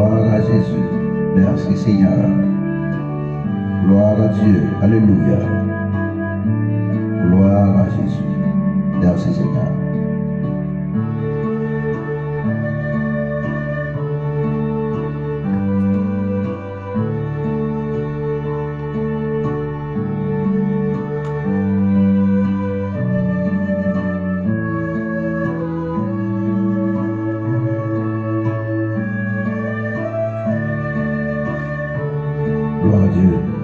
Gloire à Jésus. Merci Seigneur. Gloire à Dieu. Alléluia. Gloire à Jésus. Merci Seigneur. Gloire à Dieu.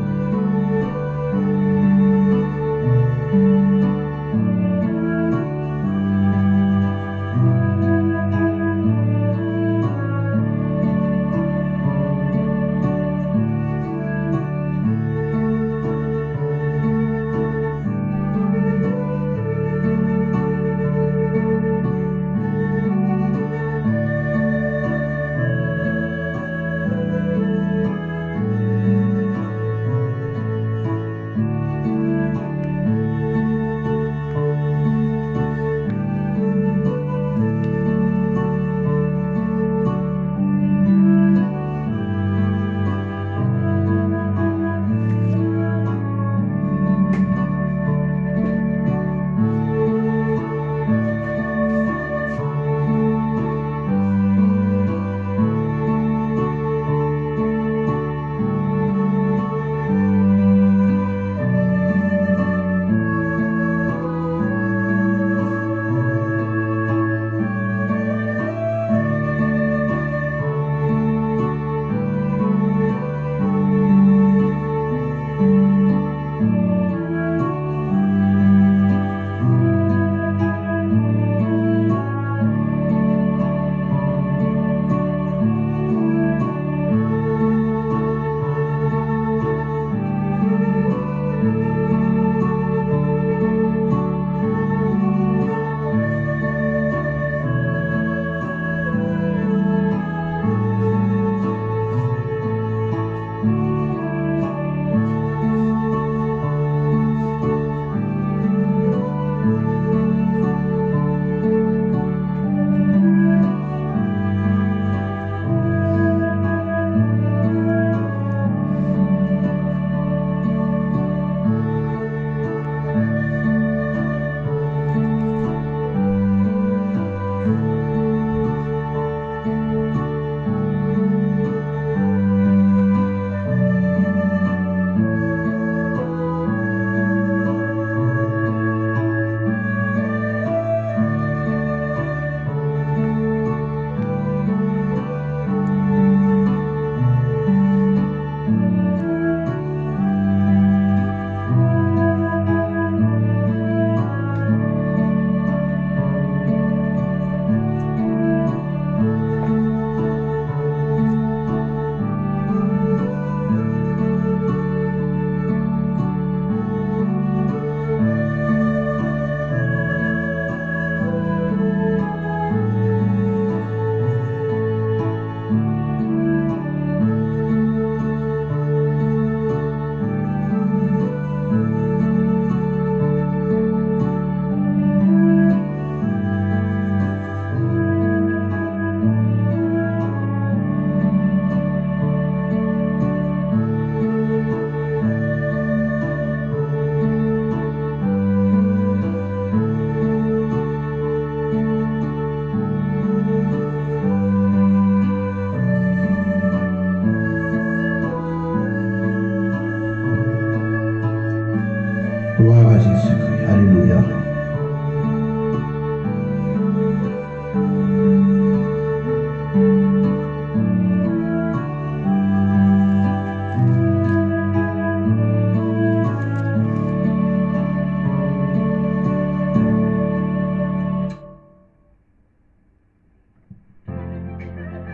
Gloire à Jésus-Christ. Alléluia.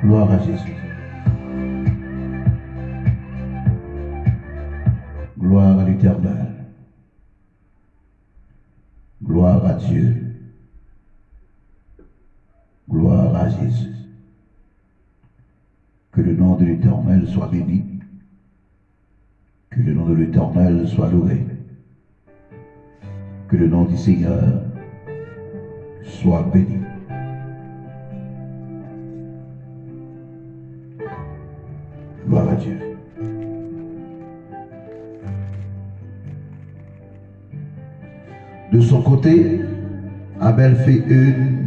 Gloire à Jésus. Gloire à l'Éternel. Gloire à Dieu. Gloire à Jésus. Que le nom de l'Éternel soit béni. Que le nom de l'Éternel soit loué. Que le nom du Seigneur soit béni. Gloire à Dieu. De son côté, Abel fait une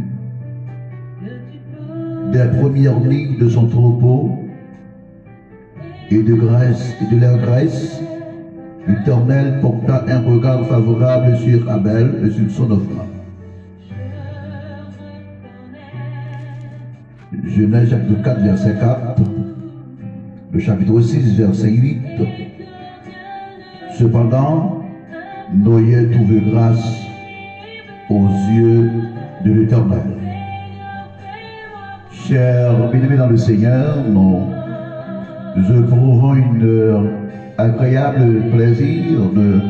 des premières lignes de son troupeau et de leur graisse. L'Éternel porta un regard favorable sur Abel et sur son offrande. Genèse chapitre 4, verset 4, le chapitre 6, verset 8. Cependant, Noé trouve grâce aux yeux de l'Éternel. Chers bien-aimés dans le Seigneur, nous éprouvons une agréable plaisir de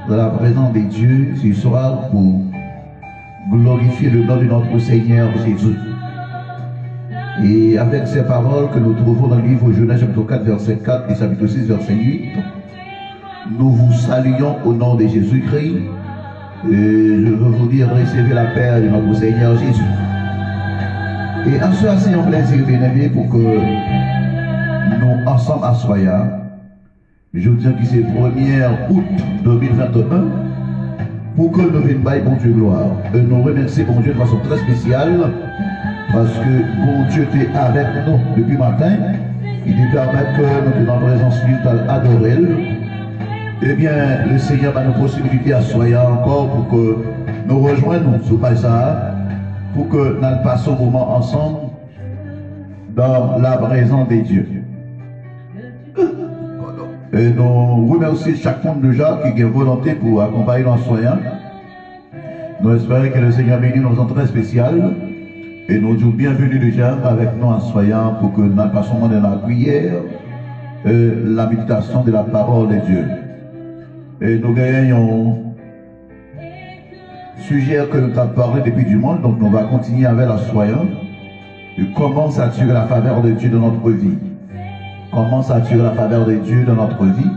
la présence de Dieu ce soir pour glorifier le nom de notre Seigneur Jésus. Et avec ces paroles que nous trouvons dans le livre Genèse chapitre 4 verset 4 et chapitre 6 verset 8, nous vous saluons au nom de Jésus-Christ. Et je veux vous dire, recevez la paix de notre Seigneur Jésus. Et en ce assez un plaisir, bien-aimé, pour que nous ensemble assoyons, je vous dis que c'est 1er août 2021, pour que nous venions bailler bon Dieu gloire. Et nous remercions bon Dieu de façon très spéciale, parce que bon Dieu était avec nous depuis matin. Il nous permet que nous sommes en présence spirituelle adorer. Eh bien, le Seigneur a nos possibilités à soyons encore pour que nous rejoignons ce passage, pour que nous passions un moment ensemble dans la présence de Dieu. Et nous remercions chacun de gens qui a volonté pour accompagner nos soignants. Nous espérons que le Seigneur bénisse nos entrées très spéciales. Et nous disons bienvenue déjà avec nous en soyant pour que nous passions dans la prière, la méditation de la parole de Dieu. Et nous gagnons un sujet que nous avons parlé depuis du monde, donc nous allons continuer avec la soyance. Comment s'attirer la faveur de Dieu dans notre vie. Comment s'attirer la faveur de Dieu dans notre vie.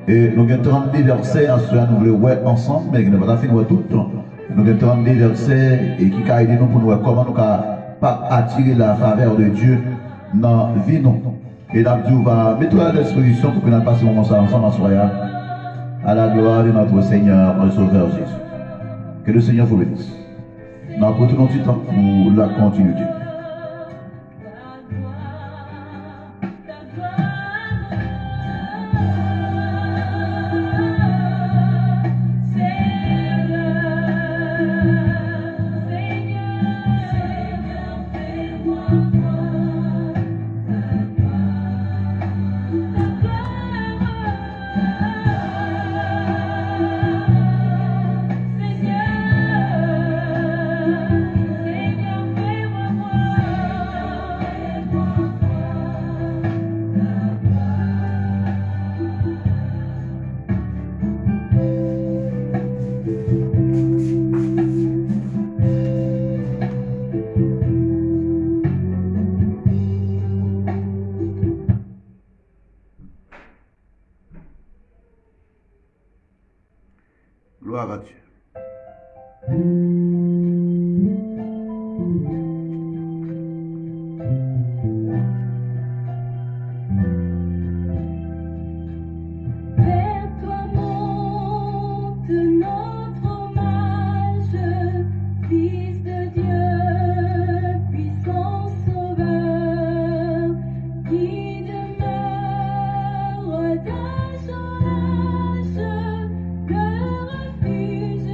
Et nous avons 32 versets à ce nous voulons voir ensemble, mais nous ne pouvons pas finir tout. Nous avons 32 versets et qui ont aidé nous pour nous voir comment nous pas attirer la faveur de Dieu dans la vie. Et là, Dieu va mettre à disposition pour que nous passions ensemble à soyant. À la gloire de notre Seigneur, le Sauveur Jésus. Que le Seigneur vous bénisse. Nous apportons du temps pour la continuité. Gloire à Dieu. Refuge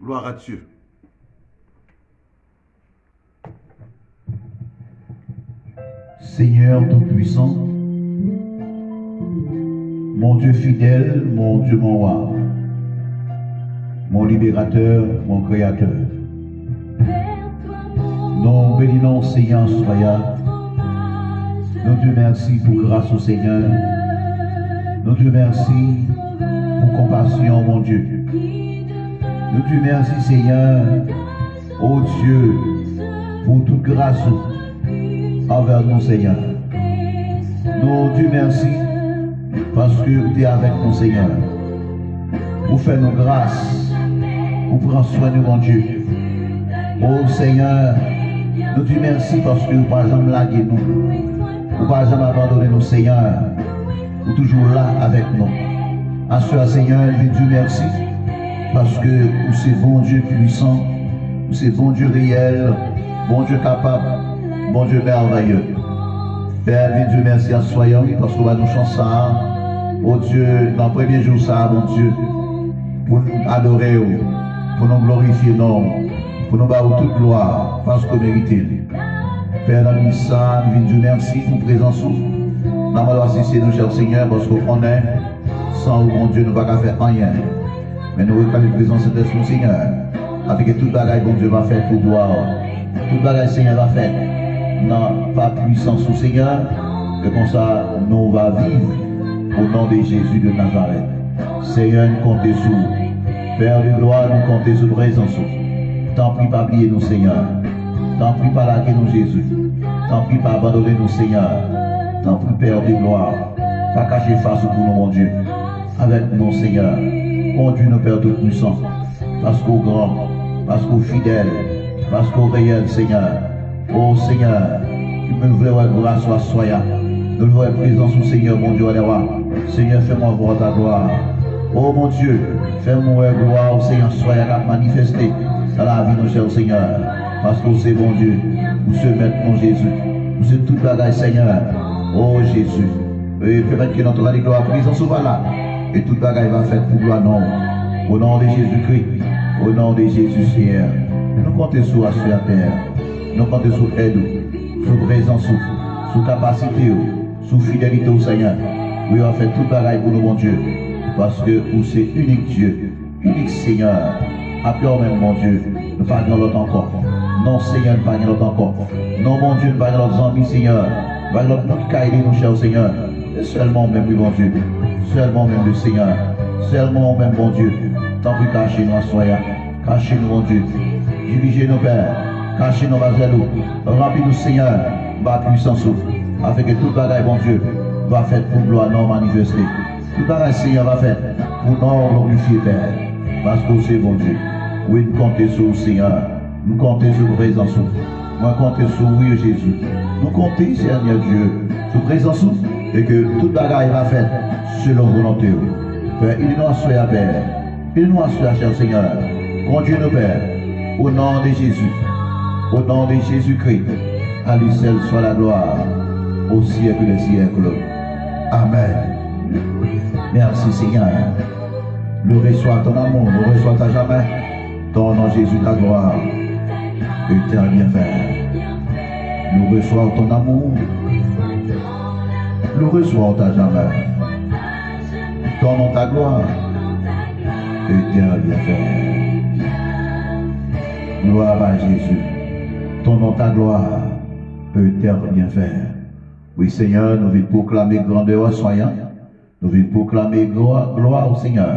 Gloire à Dieu. Seigneur Tout-Puissant, mon Dieu fidèle, mon Dieu mon roi, mon libérateur, mon créateur. Nous bénissons Seigneur soya. Nous te merci pour grâce au Seigneur. Nous te merci pour compassion, mon Dieu. Nous te merci Seigneur, ô Dieu, pour toute grâce envers nous Seigneur. Nous te merci parce que tu es avec nous Seigneur. Pour faire nos grâces, pour prendre soin de mon Dieu. Ô Seigneur, nous te merci parce que vous ne pas jamais laguer nous. Vous ne pas jamais abandonner nous Seigneur. Vous toujours là avec nous. À ce Seigneur, je te merci parce que vous c'est bon Dieu puissant, vous c'est bon Dieu réel, bon Dieu capable, bon Dieu merveilleux. Père, je te merci à soyons parce qu'on va nous chanter ça. Oh Dieu, dans le premier jour ça, mon Dieu, pour nous adorer, pour nous glorifier, non, pour nous battre toute gloire, parce qu'on mérite. Père, dans le ça, nous te merci pour présence. Nous allons assister nous, cher Seigneur, parce qu'on connaît, sans mon Dieu, nous ne pouvons pas faire rien. Mais nous reconnaissons la présence de l'Esprit, Seigneur, avec toute bagaille, bon Dieu, va faire pour gloire. Toute bagaille, Seigneur, va faire. Non, pas puissance au Seigneur, que comme ça, nous va vivre au nom de Jésus de Nazareth. Seigneur, nous comptons sur Père de gloire, nous comptons sur présence. T'en prie pas oublier nous, Seigneur. T'en prie pas laquer nous, Jésus. T'en prie pas abandonner nous, Seigneur. T'en prie, Père de gloire. Pas cacher face pour nous, mon Dieu. Avec nous, Seigneur. Conduis nos Père tout puissant. Parce qu'au grand, parce qu'au fidèle, parce qu'au réel, Seigneur. Oh Seigneur, tu me voulais voir grâce à soya. Nous voulons présence au Seigneur, mon Dieu, allez voir. Seigneur, fais-moi voir ta gloire. Oh mon Dieu, fais-moi gloire au Seigneur, soya à manifester dans la vie de nos chers Seigneur. Parce que c'est bon Dieu, vous se mettez mon Jésus. Vous êtes toute bagaille, Seigneur. Oh Jésus. Et permettre que notre gloire présence soit là. Et toute bagaille va faire pour gloire, non. Au nom de Jésus-Christ. Au nom de Jésus, Seigneur. Nous comptons sur la terre. Nous comptons sur aide, sur présence, sur capacité, sur fidélité au Seigneur. Oui, on fait tout pareil pour nous, mon Dieu. Parce que vous c'est unique Dieu, unique Seigneur. Appelons même, mon Dieu, ne pas dans l'autre encore. Non, Seigneur, ne pas dans l'autre encore. Non, mon Dieu, ne pas dans l'autre amis, Seigneur. Pas dans notre cahier, nous, cher Seigneur. Et seulement même, oui, mon Dieu. Seulement même le Seigneur. Seulement même, mon Dieu. Tant pis, cachez-nous à soya. Cachez-nous, mon Dieu. Dirigez nos pères. Cachez nos vaselos, remplis-nous Seigneur, ma puissance, afin que toute bagaille, bon Dieu, va faire pour gloire non manifester. Toute bagaille, Seigneur, va faire pour non glorifier Père. Parce que c'est bon Dieu. Oui, nous comptons sur le Seigneur, nous comptons sur la présence, nous comptons sur oui Jésus. Nous comptons, Seigneur Dieu, sur la présence et que toute bagaille va faire selon volonté. Père, il nous assoit à Père, il nous assoit, cher Seigneur. Conduis nos Pères, au nom de Jésus. Au nom de Jésus-Christ, à lui seul soit la gloire, au siècle des siècles. Amen. Merci Seigneur. Nous reçois ton amour, nous reçois à jamais. Ton nom Jésus, ta gloire, éternel bienfait. Nous reçois ton amour, nous reçois à jamais. Ton nom, ta gloire, éternel bienfait. Gloire à Jésus. Ton nom, ta gloire, éternel bienfait. Oui, Seigneur, nous venons proclamer grandeur à soyant. Nous venons proclamer gloire au Seigneur.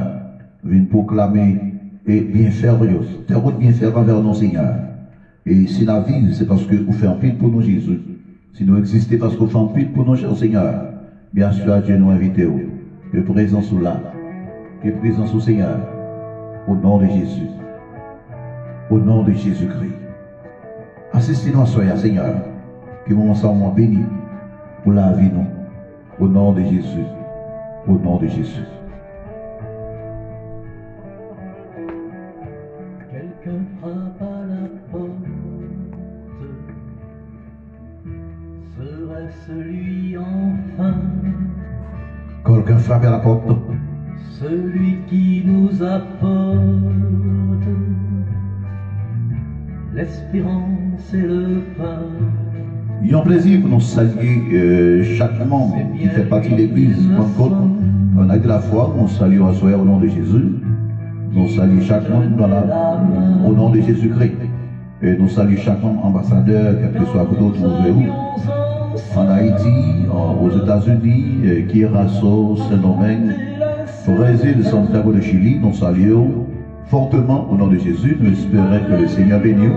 Nous venons proclamer et bienfait à Dieu. Tes routes bienfait envers nous, Seigneur. Et si la vie, c'est parce que vous faites un pile pour nous, Jésus. Si nous existons parce que vous faites un pile pour nous, cher Seigneur. Bien sûr, Dieu nous invite. Que présence ou là. Que présence au Seigneur. Au nom de Jésus. Au nom de Jésus-Christ. Assistez-nous à soya, Seigneur, que nous ensemble bénis pour la vie, nous. Au nom de Jésus. Au nom de Jésus. Quelqu'un frappe à la porte. Serait-ce lui enfin? Quelqu'un frappe à la porte. Celui qui nous apporte l'espérance et le pain. Il y a un plaisir pour nous saluer chaque membre qui fait partie de l'Église Pentecôte. On a de la foi, on salue à soi au nom de Jésus. Nous saluons chaque membre au nom de Jésus-Christ. Et nous saluons chaque membre ambassadeur, quel que soit d'autres où en Haïti, aux États-Unis, Kirasso, Saint-Domingue, Brésil, Santiago de Chili. Nous saluons fortement au nom de Jésus. Nous espérons que le Seigneur bénisse.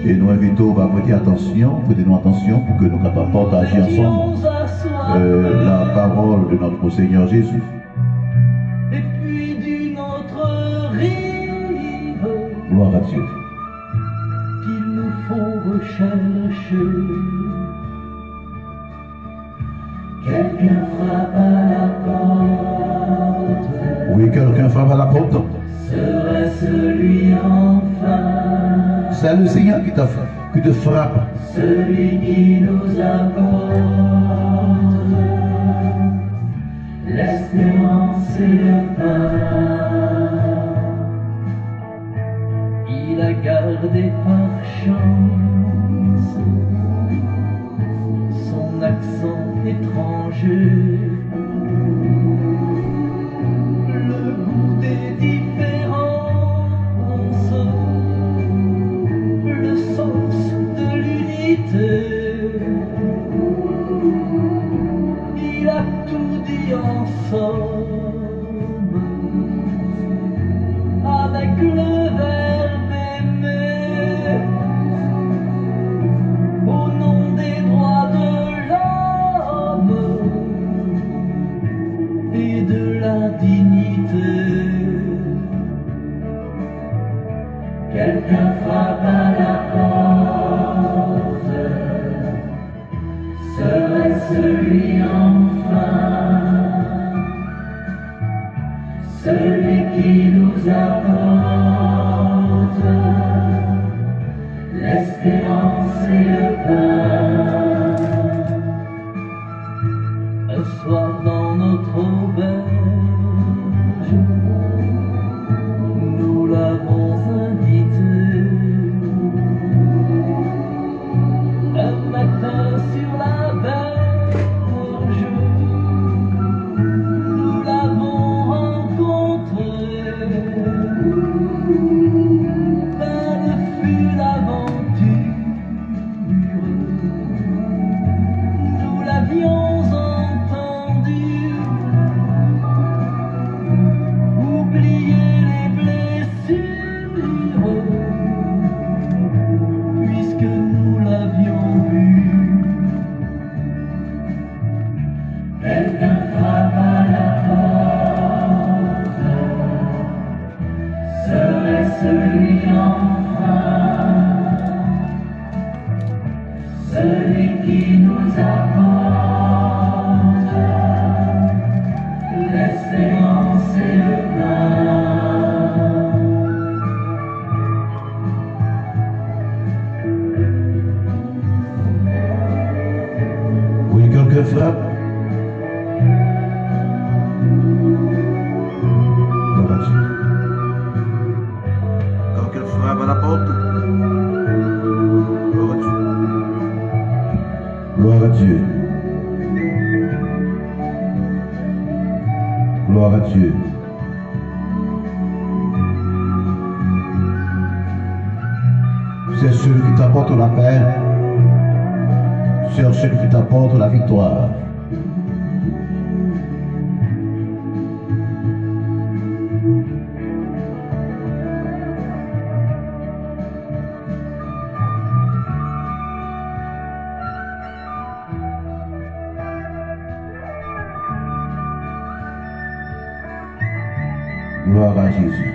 Et nous invitons à prêter attention, prêtez-nous attention pour que nous puissions partager ensemble la parole de notre Seigneur Jésus. Et puis d'une autre rive, Gloire à Dieu. qu'il nous faut rechercher. Quelqu'un frappe à la porte. Oui, quelqu'un frappe à la porte. Serait-ce lui enfin? C'est le Seigneur qui te frappe. Celui qui nous apporte l'espérance et le pain. Il a gardé par chance son accent étranger, le goût des différences, le sens de l'unité. Il a tout dit ensemble avec le verbe aimer, au nom des droits de l'homme et de la dignité. Quelqu'un frappe à la porte. Serait-ce lui enfin? Celui qui nous apporte l'espérance et le pain. Un soir dans notre auberge, nous l'avons invité. Un matin sur la berge, nous l'avons rencontré. Belle fut l'aventure, nous l'avions entendu. Oubliez les blessures, puisque nous l'avions vu. Quelqu'un frappe à la porte. Serait-ce lui enfin? Celui qui nous apporte l'espérance et le pain. Oui, quelqu'un frappe. Gloire à Dieu. Quelqu'un frappe à la porte. Gloire à Dieu. Gloire à Dieu. Gloire à Dieu. C'est celui qui t'apporte la paix. C'est celui qui t'apporte la victoire. Gloire à Jésus.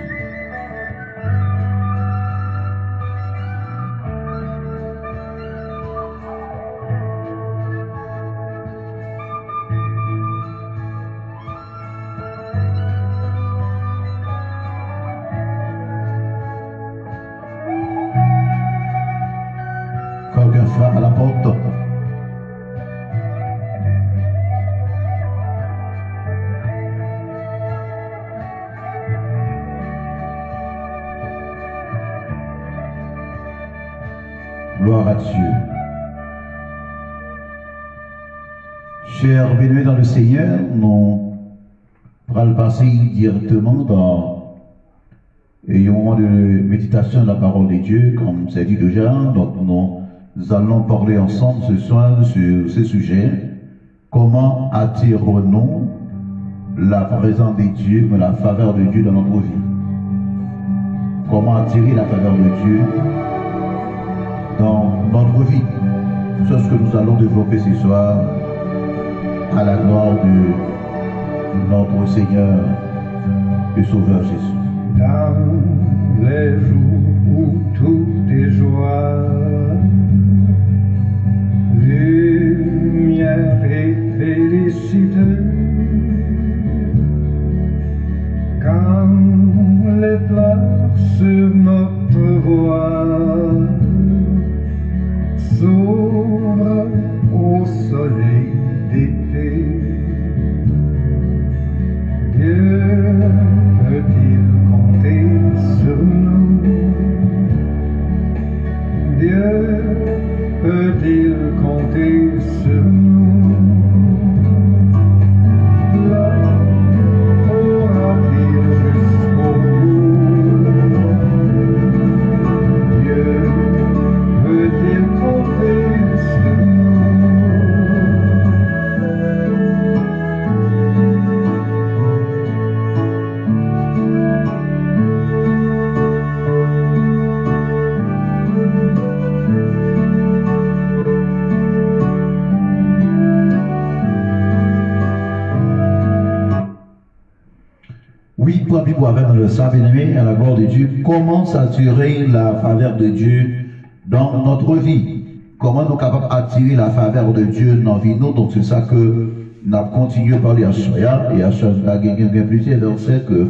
Quelqu'un frappe à la porte. Gloire à Dieu. Chers bien-aimés dans le Seigneur, nous allons passer directement dans un moment de méditation de la parole de Dieu, comme c'est dit déjà. Donc nous allons parler ensemble ce soir sur ce sujet. Comment attirons-nous la présence de Dieu, la faveur de Dieu dans notre vie? Comment attirer la faveur de Dieu dans notre vie? C'est ce que nous allons développer ce soir à la gloire de notre Seigneur et Sauveur Jésus. Dans les jours où tout est joie, lumière et félicité, quand les fleurs sur notre voie s'ouvrent au soleil d'été, Dieu peut-il compter sur nous? Dieu peut-il compter sur nous? Aura-t-il jusqu'au bout? Dieu peut-il compter sur nous? Oui, pour Bible avec dans le sang bien-aimé, à la gloire de Dieu, comment s'attirer la faveur de Dieu dans notre vie? Comment nous sommes capables d'attirer la faveur de Dieu dans notre vie? Donc c'est ça que nous avons continué à parler à Soya, et à Soya, il y a plusieurs versets que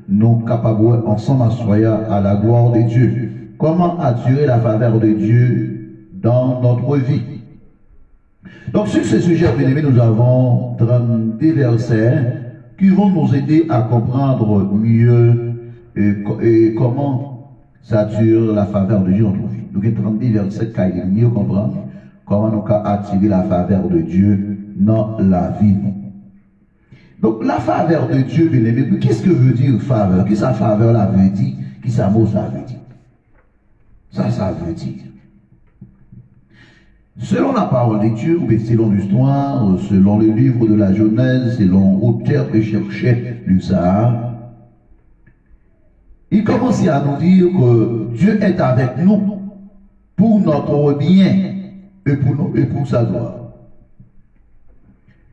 nous sommes capables ensemble à Soya, à la gloire de Dieu. Comment attirer la faveur de Dieu dans notre vie? Donc sur ce sujet, bien-aimé, nous avons 32 versets qui vont nous aider à comprendre mieux et comment s'attire la faveur de Dieu dans notre vie. Nous avons 30 versets qui aident mieux comprendre comment nous avons attiré la faveur de Dieu dans la vie. Donc la faveur de Dieu, bien aimé, qu'est-ce que veut dire faveur? Qu'est-ce que sa faveur là veut dire? Qu'est-ce que ça mot ça veut dire? Ça veut dire. Selon la parole de Dieu, ou selon l'histoire, selon le livre de la Genèse, selon l'auteur que cherchait l'Usar, il commence à nous dire que Dieu est avec nous pour notre bien et pour sa gloire.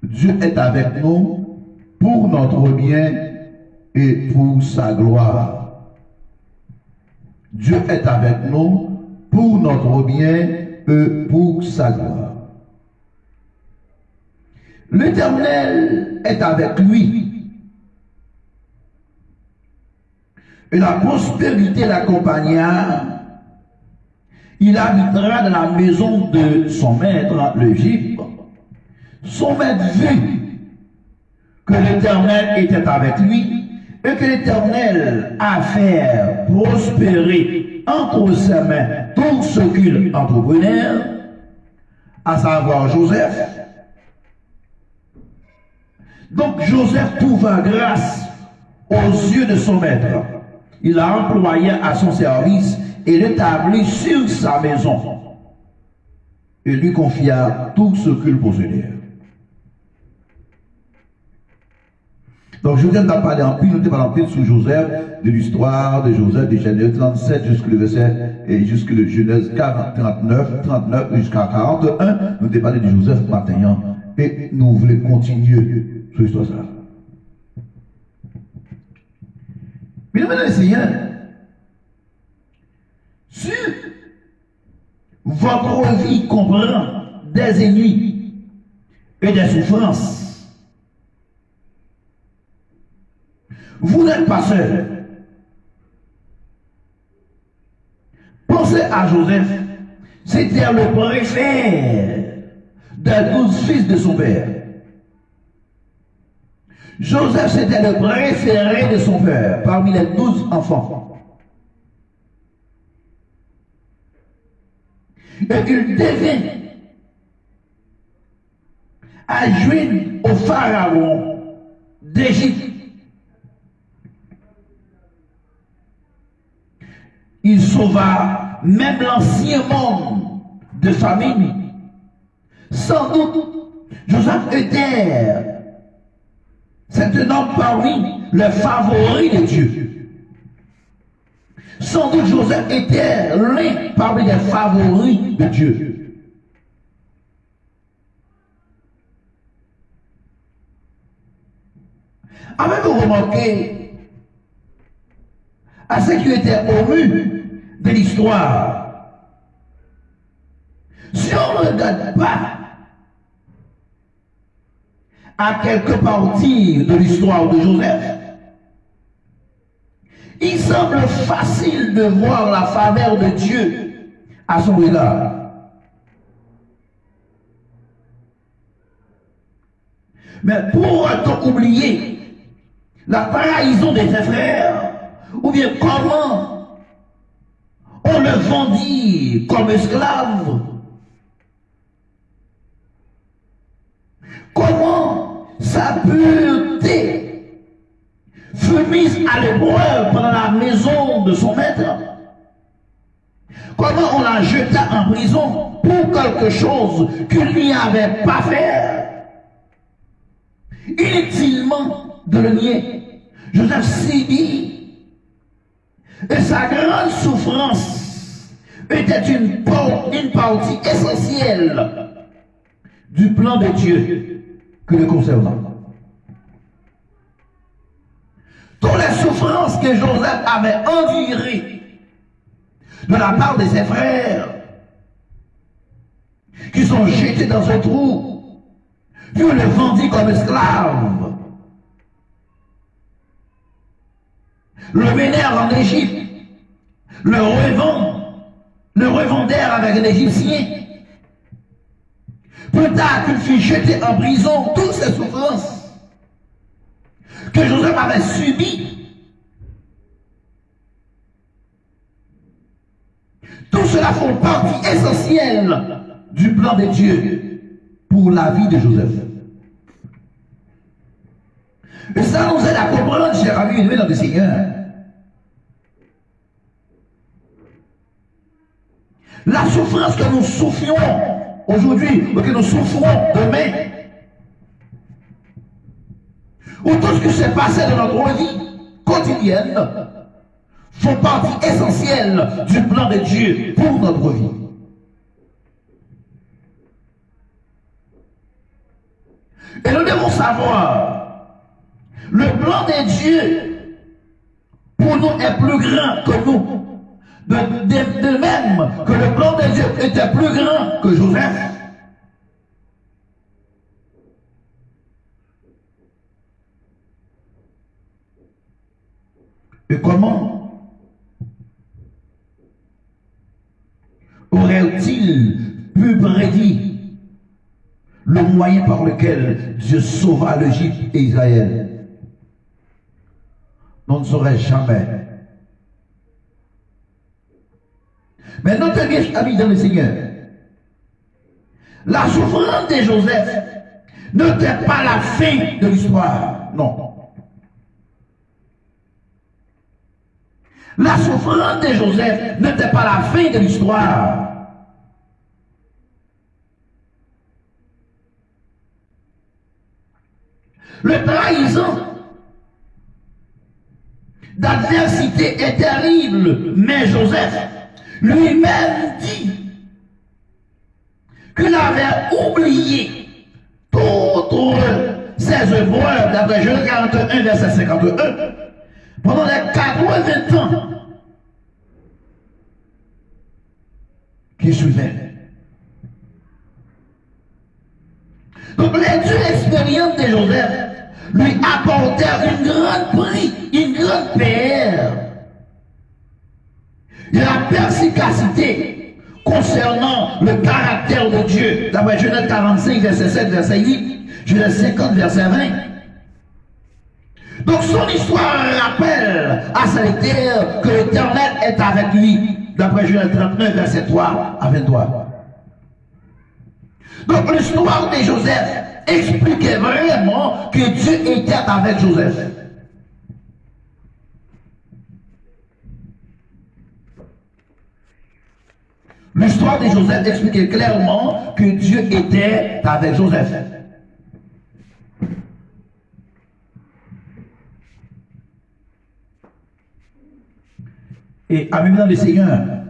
Dieu est avec nous pour notre bien et pour sa gloire. Dieu est avec nous pour notre bien et pour sa gloire. L'Éternel est avec lui. Et la prospérité l'accompagna. Il habitera dans la maison de son maître, l'Égypte. Son maître vit que l'Éternel était avec lui et que l'Éternel a fait prospérer entre ses mains tout ce qu'il entreprenait, à savoir Joseph. Donc Joseph trouva grâce aux yeux de son maître. Il l'a employé à son service et l'établit sur sa maison. Et lui confia tout ce qu'il possédait. Donc Joseph n'a pas parlé nous avons parlé sur Joseph, de l'histoire de Joseph, de Genèse 37 jusqu'au verset, et jusqu'au Genèse 39 jusqu'à 41, nous avons parlé de Joseph matin, et nous voulons continuer sur l'histoire ça. Mais maintenant, le Seigneur, si votre vie comprend des ennuis et des souffrances, vous n'êtes pas seul. Pensez à Joseph. C'était le préfet des 12 fils de son père. Joseph, c'était le préféré de son père parmi les 12 enfants. Et il devint adjoint au pharaon d'Égypte. Il sauva même l'ancien monde de famine. Sans doute, Joseph était c'est un homme parmi les favoris de Dieu. Sans doute Joseph était l'un parmi les favoris de Dieu. Avez-vous remarqué à ce qui était au mur de l'histoire? Si on ne regarde pas à quelques parties de l'histoire de Joseph, il semble facile de voir la faveur de Dieu à son égard. Mais pour oublier la trahison de ses frères, ou bien comment on le vendit comme esclave, comment sa pureté fut mise à l'épreuve pendant la maison de son maître, comment on la jeta en prison pour quelque chose qu'il n'y avait pas fait. Inutilement de le nier, Joseph subit, et sa grande souffrance était une partie essentielle du plan de Dieu que le concernant. Toutes les souffrances que Joseph avait endurées de la part de ses frères, qui sont jetés dans un trou, puis on le vendit comme esclave, le menèrent en Égypte, le revendèrent avec un Égyptien. Plus tard qu'il fut jeté en prison, toutes ces souffrances que Joseph avait subies, tout cela font partie essentielle du plan de Dieu pour la vie de Joseph. Et ça nous aide à comprendre, chers amis et dans le Seigneur, la souffrance que nous souffrions aujourd'hui, ou que nous souffrons demain, ou tout ce qui s'est passé dans notre vie quotidienne, font partie essentielle du plan de Dieu pour notre vie. Et nous devons savoir, le plan de Dieu pour nous est plus grand que nous. De même que le plan de Dieu était plus grand que Joseph. Et comment aurait-il pu prédire le moyen par lequel Dieu sauva l'Égypte et Israël? On ne saurait jamais. Mais notre bien ami dans le Seigneur, la souffrance de Joseph n'était pas la fin de l'histoire, non. La souffrance de Joseph n'était pas la fin de l'histoire. Le trahison d'adversité est terrible, mais Joseph lui-même dit qu'il avait oublié toutes ses œuvres, d'après Genèse 41, verset 51, pendant les 80 ans qui suivaient. Donc les deux expériences de Joseph lui apportèrent une grande prise, une grande paix. Et la perspicacité concernant le caractère de Dieu, d'après Genèse 45, verset 7, verset 8, Genèse 50, verset 20. Donc son histoire rappelle à Salitaire que l'Éternel est avec lui, d'après Genèse 39, verset 3 à 23. Donc l'histoire de Joseph expliquait vraiment que Dieu était avec Joseph. L'histoire de Joseph expliquait clairement que Dieu était avec Joseph. Et amis dans le Seigneur,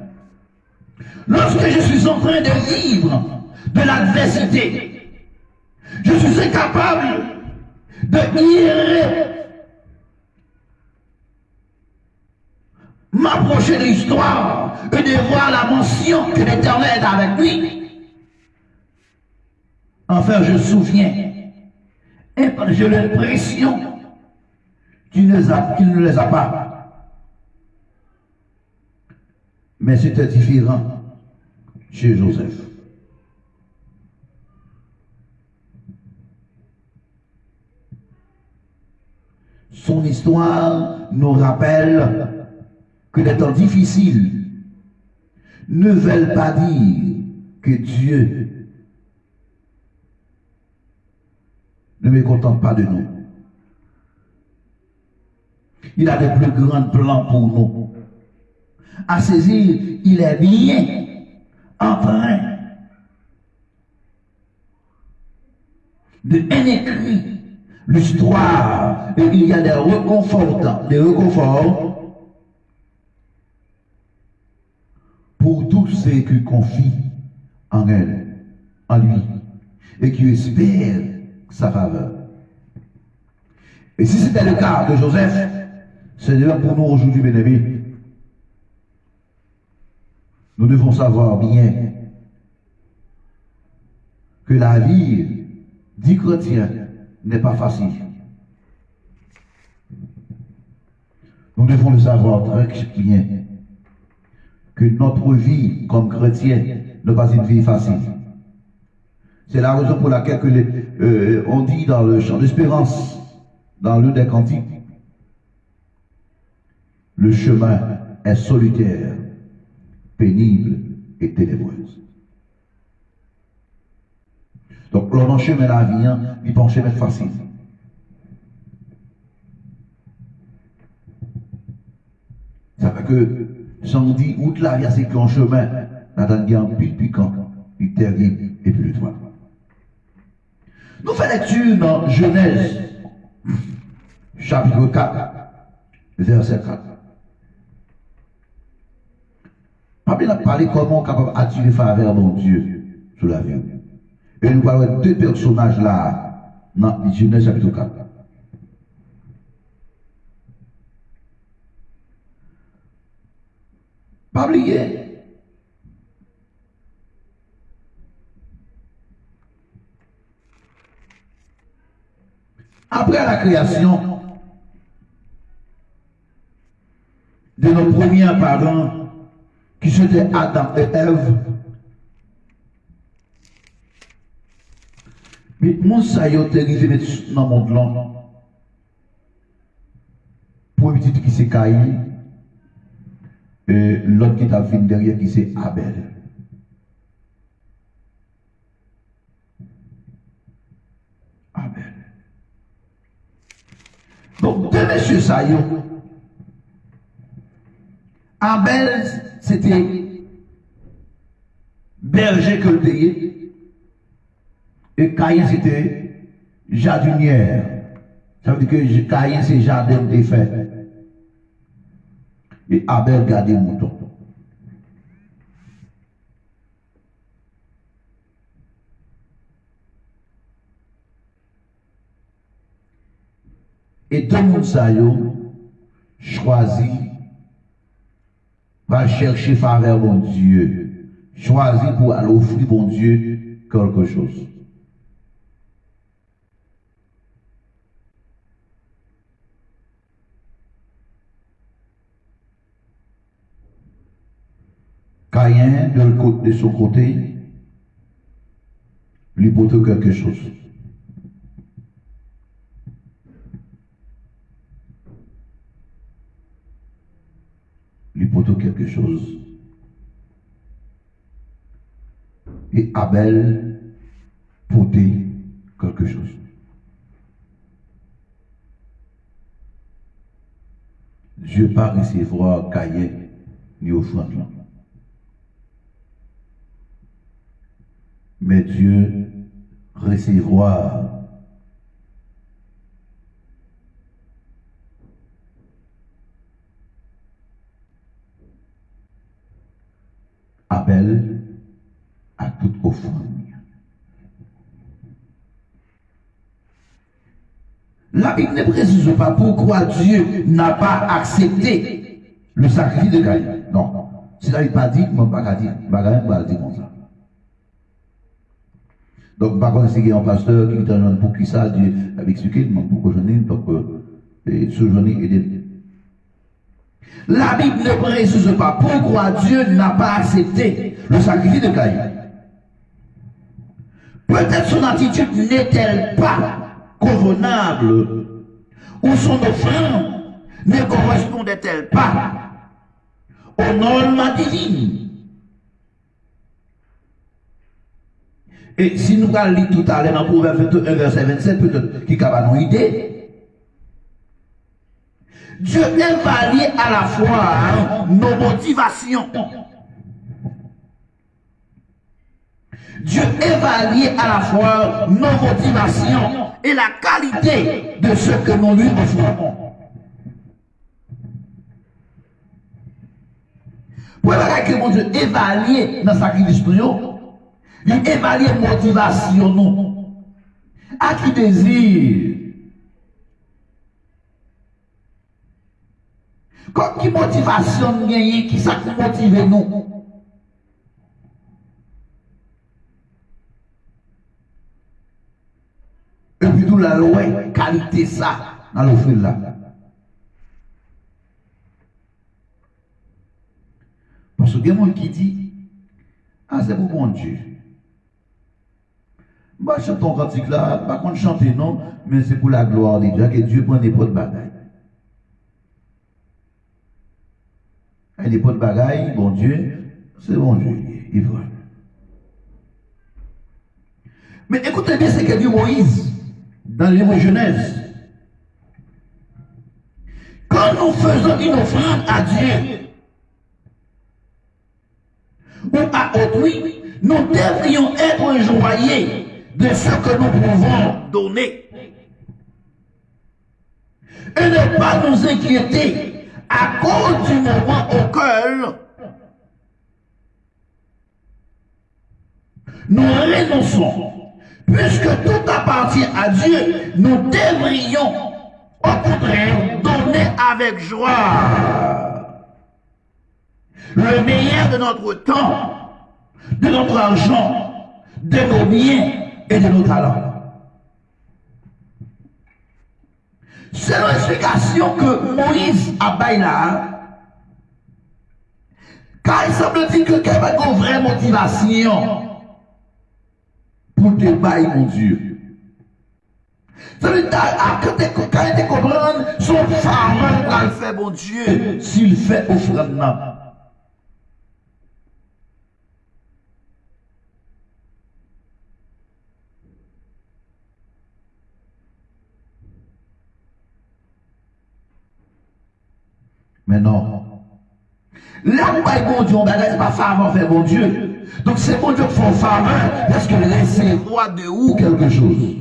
lorsque je suis en train de vivre de l'adversité, je suis incapable de lire m'approcher de l'histoire et de voir la mention que l'Éternel est avec lui. Enfin, je me souviens, et j'ai l'impression qu'il ne les a pas. Mais c'était différent chez Joseph. Son histoire nous rappelle que les temps difficiles ne veulent pas dire que Dieu ne me contente pas de nous. Il a de plus grands plans pour nous. À saisir, il est bien en train de écrire l'histoire et il y a des réconforts pour tous ceux qui confient en elle, en lui, et qui espèrent sa faveur. Et si c'était le cas de Joseph, c'est déjà pour nous aujourd'hui, bien aimés. Nous devons savoir bien que la vie du chrétien n'est pas facile. Nous devons le savoir très bien que notre vie comme chrétien n'est pas une vie facile. C'est la raison pour laquelle on dit dans le chant d'espérance, dans l'un des cantiques, le chemin est solitaire, pénible et ténébreuse. Donc, l'on en chemin la vie, il pense chemin facile. Ça fait que, sans dit, outre la vie, c'est qu'en chemin, la donne bien pile piquant, il terrible et puis le toit. Nous faisons lecture dans Genèse, chapitre 4, verset 4. Pas bien parler comment on est capable d'attirer faveur mon Dieu sur la vie. Et nous parlons de deux personnages là, dans Genèse chapitre 4. Pas oublier. Après la création de nos premiers parents, qui c'était Adam et Ève, mais mon saillot est arrivé dans le monde là. Pour une petite qui s'est caillé, et l'autre qui t'a fini derrière qui c'est Abel. Abel. Donc, deux messieurs saillots. Abel, c'était berger que le pays. Et Caïn, c'était jardinière. Ça veut dire que Caïn, c'est jardin de fait. Et Abel gardait mouton. Et tout le monde ça choisit, va chercher faveur mon Dieu, choisit pour aller offrir mon Dieu quelque chose. Caïn, de son côté, lui porte quelque chose. Lui porte quelque chose. Et Abel porter quelque chose. Dieu ne pas recevoir Caïn ni offrande là. Mais Dieu recevoir Abel à toute offrande. La Bible ne précise pas pourquoi Dieu n'a pas accepté le sacrifice de Caïn. Non. Si là, il n'a pas dit, je ne vais pas dire. Je ne vais pas dire comme ça. Donc, par contre, c'est un pasteur qui est en pour qui ça, Dieu a expliqué, pourquoi je n'ai, donc, ce jour est aidé. La Bible ne précise pas pourquoi Dieu n'a pas accepté le sacrifice de Caïn. Peut-être son attitude n'est-elle pas convenable, ou son offrande ne correspondait-elle pas aux normes divines. Et si nous allons lire tout à l'heure dans Proverbe 21, verset 27, peut-être qu'il y a une idée. Dieu évalue à la fois nos motivations. Dieu évalue à la fois nos motivations et la qualité de ce que nous lui offrons. Pour que mon Dieu évalue dans sa question, il évalue la motivation nous. À qui désire. Qui motivation gagne, qui ça qui motive nous. Et puis tout la loi, qualité ça, dans l'offre là. Parce que il y a des gens qui disent, ah c'est pour mon Dieu. Bah chante ton cantique là, pas contre chanter non, mais c'est pour la gloire de Dieu, que Dieu prend des pots de bagaille. Et des pots de bagaille, bon Dieu, c'est bon Dieu, il voit. Mais écoutez bien ce qu'a dit Moïse dans le livre de Genèse. Quand nous faisons une offrande à Dieu ou à autrui, nous devrions être joyeux de ce que nous pouvons donner. Et ne pas nous inquiéter à cause du moment auquel nous renonçons. Puisque tout appartient à Dieu, nous devrions au contraire donner avec joie le meilleur de notre temps, de notre argent, de nos biens et de nos talents. C'est l'explication que Moïse a baillé là, car il semble-t-il que quelqu'un a une vraie motivation pour te bailler, mon Dieu. Ça veut dire, quand il te comprend, son farmer va le faire, mon Dieu, s'il fait offrande. Mais non. Là, bon Dieu, on ne pas farmer faire bon Dieu. Donc c'est bon Dieu qui fait farmer parce que recevoir de où quelque chose.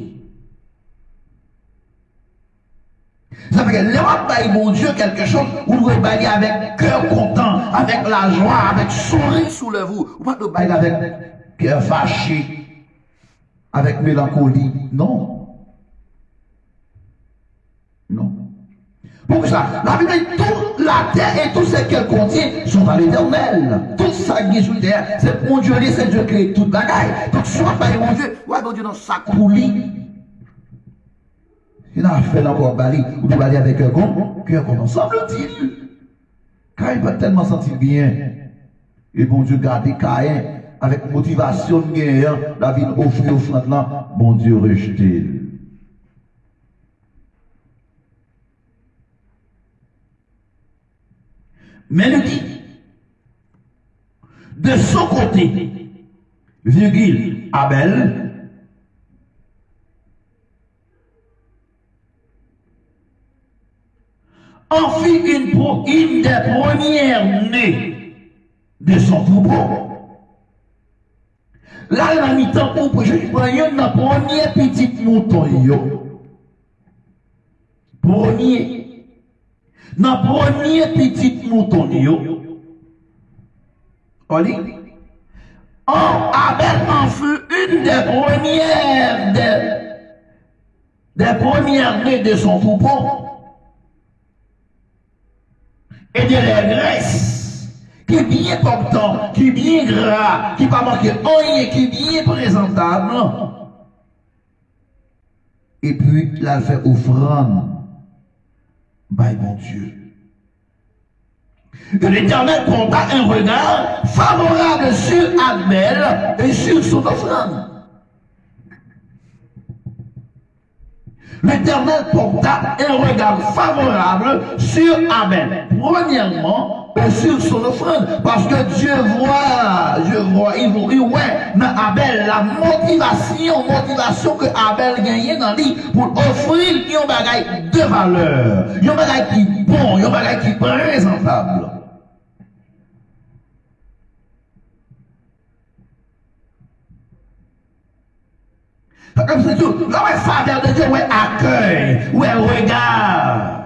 Ça fait que là, bon Dieu quelque chose, vous devez bailler avec cœur content, avec la joie, avec sourire sous le vous. Vous ne pouvez pas bailler avec cœur fâché, avec mélancolie. Non. Non. Pour ça, la Bible dit toute la terre et tout ce qu'elle contient sont à l'éternel. Tout ça qui est sur terre, c'est mon Dieu, c'est Dieu qui crée toute bagaille. Donc, soit pas mon Dieu, ouais, mon Dieu, dans sa coulis. Il a fait encore bali, ou de bali avec un cœur content, semble-t-il. Car il va tellement sentir bien. Et bon Dieu, garder Caïn avec motivation de guerre, la vie offre offrande là, bon Dieu, rejeté. Mais il dit, de son côté, virgule, Abel, en fit une des premières nées de son troupeau. Là, il a mis temps pour je prends une dans premier petit mouton. Premier. Dans premier petit mouton. Oli. Oh, Abel en fut une des premières nées de son troupeau. Et de la graisse, qui est bien portant, qui est bien gras, qui n'est pas manqué rien, qui est bien présentable. Et puis, il a fait offrande. By mon Dieu. Et l'Éternel porta un regard favorable sur Abel et sur son offrande. L'Éternel porta un regard favorable sur Abel. Premièrement, sur son offrande. Parce que Dieu voit, il voit dans Abel la motivation que Abel gagnait dans lui pour offrir un bagage de valeur. Un bagage qui est bon, un bagage qui est présentable. Comme c'est tout, là, ouais, faveur de Dieu, ouais, accueil, ouais, regard.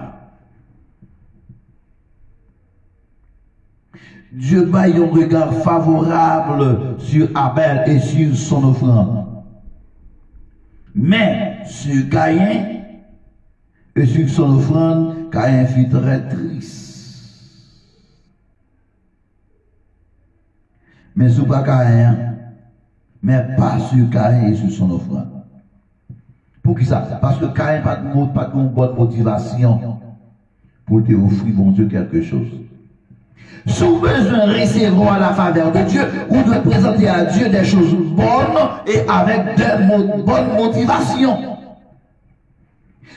Dieu bat un regard favorable sur Abel et sur son offrande. Mais sur Caïn et sur son offrande, Caïn fut très triste. Mais sur pas Caïn, mais pas sur Caïn et sur son offrande. Pour qui ça? Parce que Caïn n'a pas de bonne motivation pour te offrir, mon Dieu, quelque chose. Si vous avez besoin de recevoir la faveur de Dieu, vous devez présenter à Dieu des choses bonnes et avec de bonnes motivations.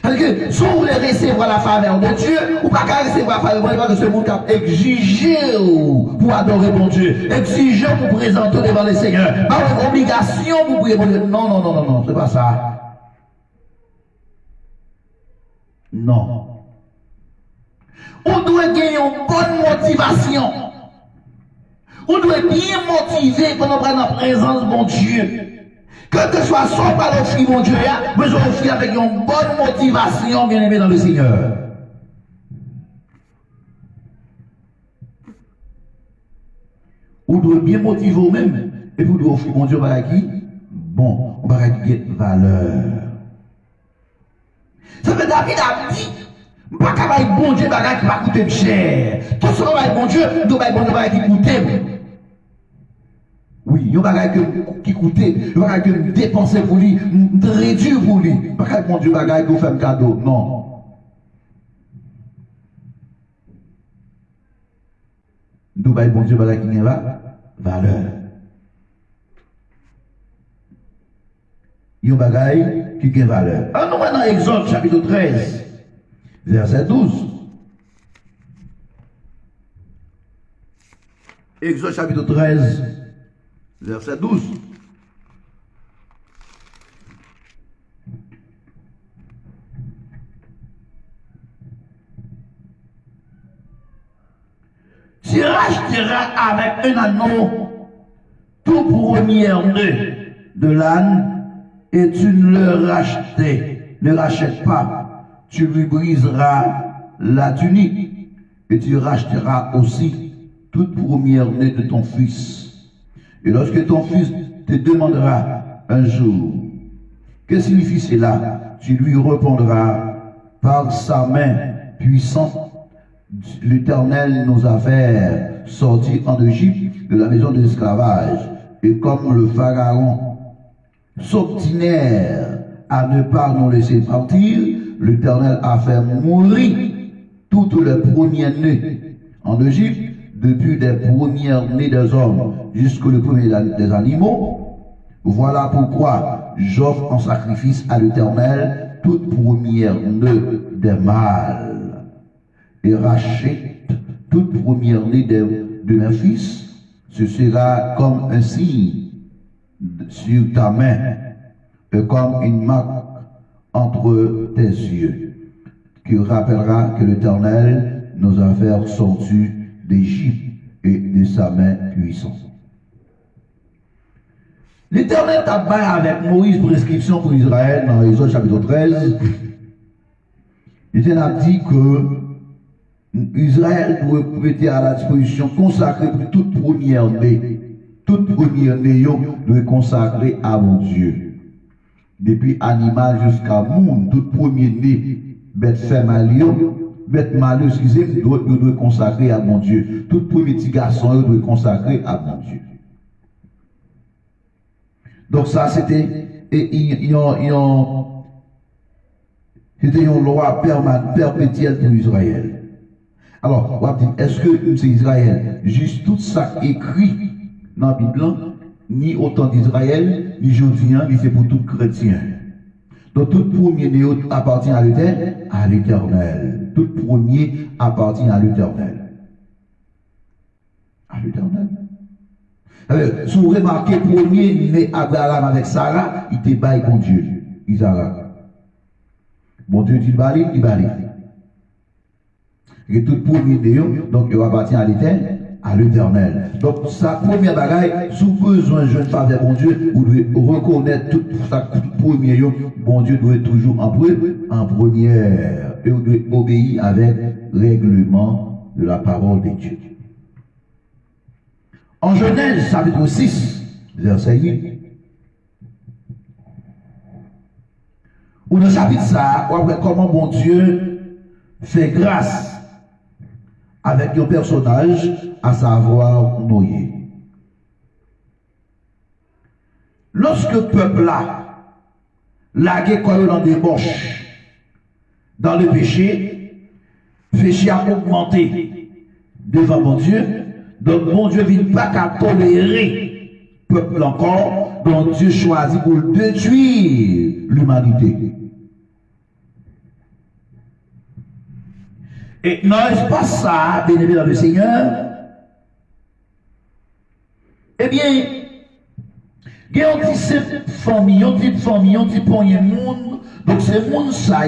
Parce que si vous voulez recevoir la faveur de Dieu, vous ne pouvez pas recevoir la faveur de Dieu parce que ce monde a exigé pour adorer mon Dieu, exigé pour présenter devant le Seigneur. Pas une obligation pour prier mon Dieu. Non, c'est pas ça. Non. On doit gagner une bonne motivation. On doit bien motiver quand on prend la présence de mon Dieu. Que soit son par l'offrir, mon Dieu, mais je l'offrir avec une bonne motivation, bien aimé dans le Seigneur. On doit bien motiver vous-même, et vous devez offrir mon Dieu par qui? Bon, on va gagner valeur. Ça veut dire David a dit, pas qu'à bon Dieu, bagage qui va coûter cher. Tout ce qu'on va bon Dieu, nous devons bon Dieu, bagage qui coûte. Oui, il y a un bagage qui coûte, il y a un bagage qui dépenser pour lui, réduire pour lui. Pas qu'à bon Dieu, bagage qui fait un cadeau. Non. Nous devons bon Dieu, bagage qui n'a valeur. Il y a un bagage qui a valeur. Alors, nous allons dans Exode chapitre 13. Verset 12. Exode chapitre 13, verset 12. Tu rachèteras avec un anneau tout premier nœud de l'âne et tu ne rachètes pas. Tu lui briseras la tunique et tu racheteras aussi toute première née de ton fils. Et lorsque ton fils te demandera un jour, que signifie cela? Tu lui répondras, par sa main puissante, l'Éternel nous a fait sortir en Égypte de la maison de l'esclavage. Et comme le Pharaon s'obstinait à ne pas nous laisser partir, l'Éternel a fait mourir toutes les premiers-nés en Égypte, depuis les premiers-nés des hommes jusqu'au premier des animaux. Voilà pourquoi j'offre en sacrifice à l'Éternel toute première-nés des mâles et rachète toute première-nés de mes fils. Ce sera comme un signe sur ta main et comme une marque entre tes yeux, qui rappellera que l'Éternel nous a fait sortir d'Égypte et de sa main puissante. L'Éternel t'a baillé avec Moïse prescription pour Israël dans Exode chapitre 13. Il a dit que Israël doit prêter à la disposition consacrée pour toute première née. Toute première née doit consacrer à mon Dieu. Depuis animal jusqu'à monde, toute première née, bête femelle, bête mâle, excusez-moi, doit consacrer à mon Dieu. Toute première petit garçon doit consacrer à mon Dieu. Donc ça c'était une loi perpétuelle pour Israël. Alors, on va dire, est-ce que c'est Israël? Juste tout ça écrit dans la Bible, ni autant d'Israël, ni Jodien, ni c'est pour tout chrétien. Donc tout premier néo appartient à l'Éternel. Tout premier appartient à l'Éternel. À l'Éternel. Si vous remarquez, premier né Abraham avec Sarah, il était bail con Dieu, Isaac. Bon Dieu dit bali, il bali. Et tout premier né, donc il appartient à l'Éternel. Donc sa première bagaille, sous besoin de jeune faveur bon Dieu, vous devez reconnaître tout ça, tout premier, bon Dieu doit être toujours en première. Et vous devez obéir avec règlement de la parole de Dieu. En Genèse, chapitre 6, verset 8, ou dans le chapitre ça, on voit comment bon Dieu fait grâce avec un personnage, à savoir Noé. Lorsque le peuple là, lagué dans des débauche, dans le péché a augmenté devant mon Dieu. Donc, mon Dieu ne vient pas qu'à tolérer le peuple encore, donc Dieu choisit pour détruire l'humanité. Et dans l'espace ça, bien aimé dans le Seigneur, eh bien, il y a une petite famille, un petit poignet de monde, donc c'est monde ça,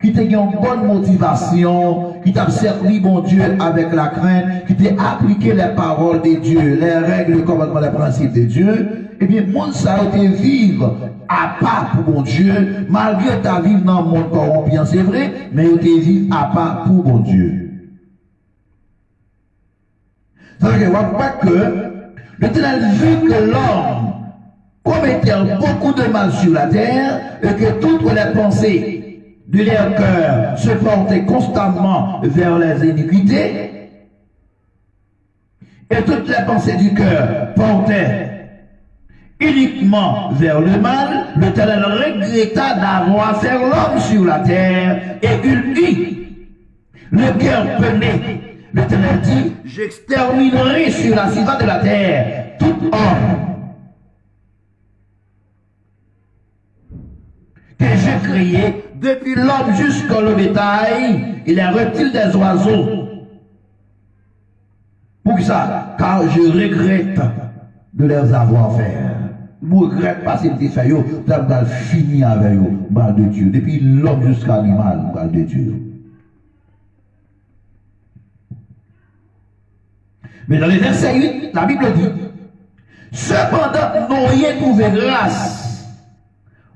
qui t'a une bonne motivation, qui t'a servi mon Dieu avec la crainte, qui t'a appliqué les paroles de Dieu, les règles, les commandements, les principes de Dieu, eh bien, monde ça a été vivre à part pour mon Dieu, malgré ta vie dans le monde corrompu, c'est vrai, mais il été vivre à part pour mon Dieu. Ça veut dire que l'Éternel vu que l'homme commettait beaucoup de mal sur la terre et que toutes les pensées de leur cœur se portaient constamment vers les iniquités, et toutes les pensées du cœur portaient uniquement vers le mal, l'Éternel regretta d'avoir fait l'homme sur la terre, et il dit, le cœur peiné, l'Éternel dit, j'exterminerai sur la surface de la terre tout homme que j'ai créé, depuis l'homme jusqu'au bétail, et les reptiles des oiseaux. Pour ça, car je regrette de les avoir fait. Je regrette parce que les fait, je fini avec eux, mal de Dieu. Depuis l'homme jusqu'à l'animal, mal de Dieu. Mais dans le verset 8, la Bible dit, cependant, Noé trouvait grâce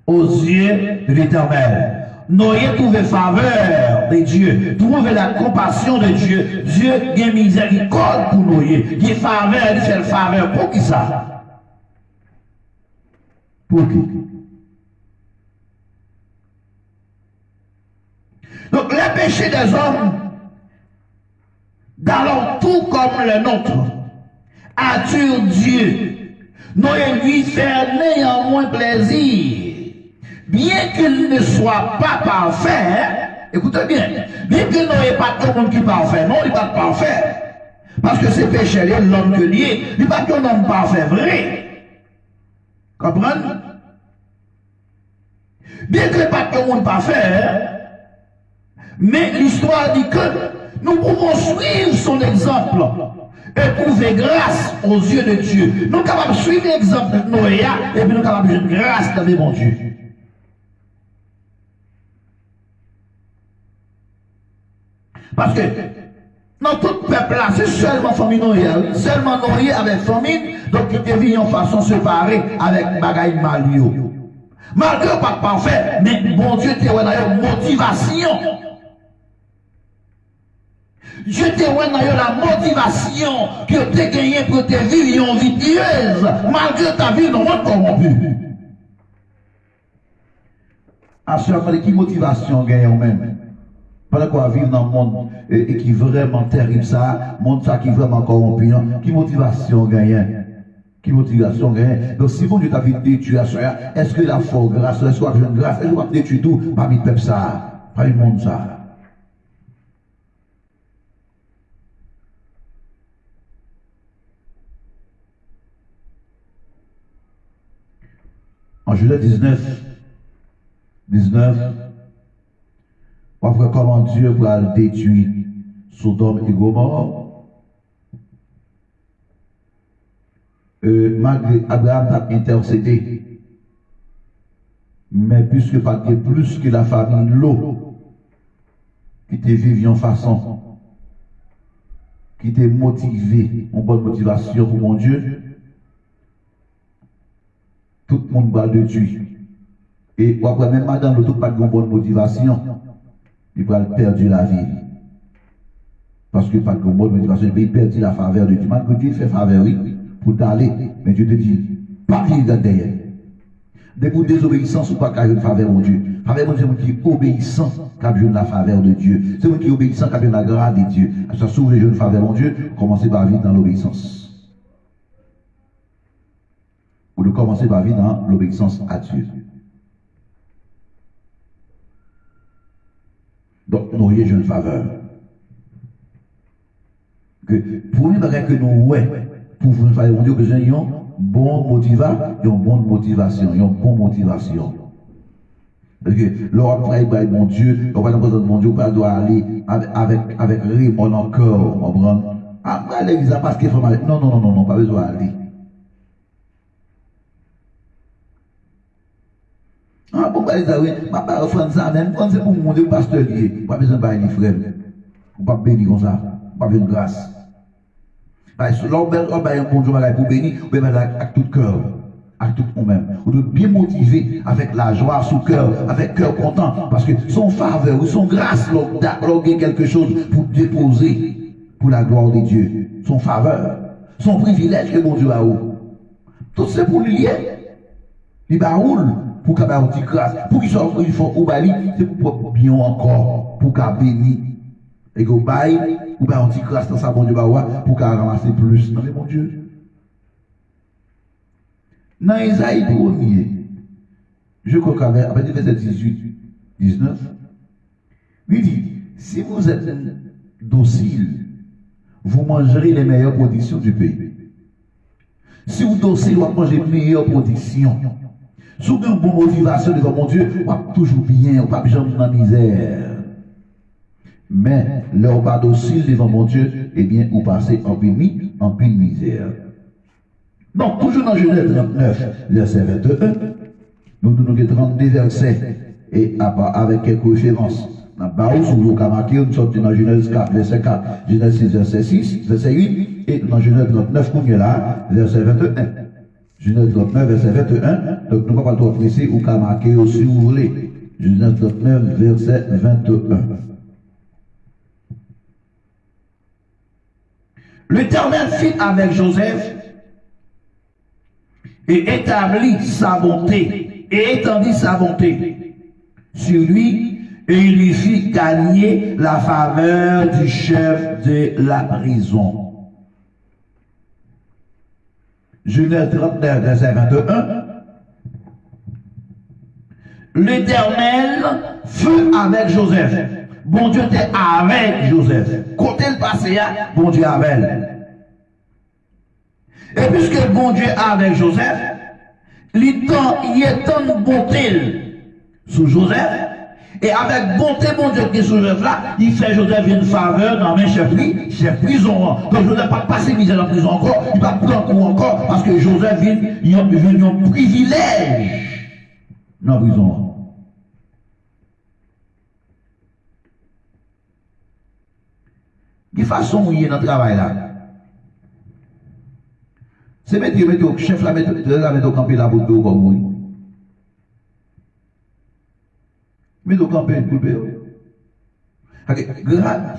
aux yeux de l'Éternel. Noé trouvait faveur de Dieu, trouvait la compassion de Dieu. Dieu a miséricorde pour Noé. Il faveur, il fait faveur. Pour qui ça? Pour qui? Donc les péchés des hommes, dans tout comme le nôtre, attire Dieu. Noé lui fait néanmoins plaisir. Bien qu'il ne soit pas parfait, écoutez bien, bien qu'il n'ait pas tout le monde qui est parfait, non, il n'est pas parfait. Parce que c'est péché, l'homme que lié, il n'est pas tout le monde parfait, vrai. Comprenez? Bien qu'il n'est pas tout le monde parfait, mais l'histoire dit que nous pouvons suivre son exemple et trouver grâce aux yeux de Dieu. Nous sommes capables de suivre l'exemple de Noé et puis nous sommes capables de grâce dans mon Dieu. Parce que dans tout peuple là, c'est seulement famille noyée, seulement noyée avec famille, donc il devient en façon séparée avec bagaille malio. Malgré pas parfait, mais bon Dieu te donne une motivation. Dieu te donne la motivation que tu as gagnée pour te vivre une vie pieuse, malgré ta vie dans le monde corrompu. À ce moment, qui motivation gagne même? Pendant qu'on vit dans un monde et qui est vraiment terrible, ça, monde ça qui est vraiment corrompu, qui motivation gagne? Qui motivation gagne? Donc, si bon Dieu t'a vu détruire ça, est-ce que la force grâce, est-ce que la grâce, est-ce que va détruire tout parmi le peuple ça, parmi le monde ça? En Genèse 19, on voit comment Dieu va détruire Sodome et Gomorrhe. Malgré Abraham a intercédé, mais puisque pas plus que la famille Lot, qui te vivait en façon, qui te motivé, en bonne motivation pour mon Dieu, tout le monde va le tuer. Et après, même madame, l'autre pas de bonne motivation, il va perdre la vie. Parce que pas de bonne motivation, il perd la faveur de Dieu. Malgré Dieu fait faveur, oui, pour t'aller, mais Dieu te dit, pas vivre derrière. Dès pour désobéissance, ou pas qu'à une faveur mon Dieu. Faveur mon Dieu, c'est qui est obéissant qu'à la faveur de Dieu. C'est moi qui est obéissant qu'à la grâce de Dieu. Ça s'ouvre les jeunes faveur mon Dieu, commencez par vivre dans l'obéissance. Ou de commencer par vivre dans l'obéissance à Dieu. Donc, nous avons une faveur. Que pour nous, que nous, ouais, pour vous faire mon Dieu, que nous ayons bon motivation, une bonne motivation, une bonne motivation. Parce que l'on travaille mon Dieu, on va dans mon Dieu, on doit aller avec mon encore, on prend. Après l'église, parce qu'il faut mal. Non, pas besoin d'aller. Ah, pourquoi les amis, ma part offrande ça, même quand c'est pour mon Dieu, pasteur lié, pas besoin de bailler les frères, ou pas bénir comme ça, pas besoin de grâce. Parce que l'homme, on va un bon Dieu pour bénir, ou bien avec tout cœur, avec tout nous-mêmes. On doit bien motiver avec la joie sous cœur, avec cœur content, parce que son faveur ou son grâce, l'on quelque chose pour déposer pour la gloire de Dieu. Son faveur, son privilège que mon Dieu a eu. Tout c'est pour lui lier. Il baroule. Pour qu'il y ait une petite grâce, pour qu'il soit il faut au bali, c'est pour bien encore, pour qu'il bénisse. Et qu'il baille, ou bien une petite grâce dans sa bon Dieu, pour qu'il ramasse plus. Non, mais mon Dieu. Dans Isaïe 1er, je crois qu'après le verset 18, 19, il dit, si vous êtes docile, vous mangerez les meilleures productions du pays. Si vous êtes docile, vous mangez les meilleures productions. Si vous avez une bonne motivation devant mon Dieu, vous êtes toujours bien, vous n'êtes pas jamais dans la misère. Mais, leur pas docile devant mon Dieu, eh bien, vous passez en pleine misère. Donc, toujours dans Genèse 39, verset 21, nous donnons 32 versets, et avec quelques références. Dans Baous, vous avez marqué, nous sommes dans Genèse 4, verset 4, Genèse 6, verset 6, verset 8, et dans Genèse 39, qu'on est là, verset 21. Genèse 39, verset 21. Donc, nous ne pouvons pas trop précis ou qu'à marquer aussi, si vous voulez. Genèse 39, verset 21. L'Éternel fit avec Joseph et établit sa bonté, et étendit sa bonté sur lui, et il lui fit gagner la faveur du chef de la prison. Genèse 39, verset 21. L'Éternel fut avec Joseph. Bon Dieu était avec Joseph. Côté le passé, bon Dieu avec. Et puisque bon Dieu est avec Joseph, il est tant bonté sous Joseph. Et avec bonté, mon Dieu, qui est sous Joseph là, il fait Joseph une faveur dans mes chef prison. Donc Joseph n'a pas passé misère en prison encore, il va prendre coup encore, parce que Joseph vient un privilège dans la prison. Qui façon où il est dans le travail là? C'est mettre chef la mettre au campé là pour tout comme oui. Mettre au campé pour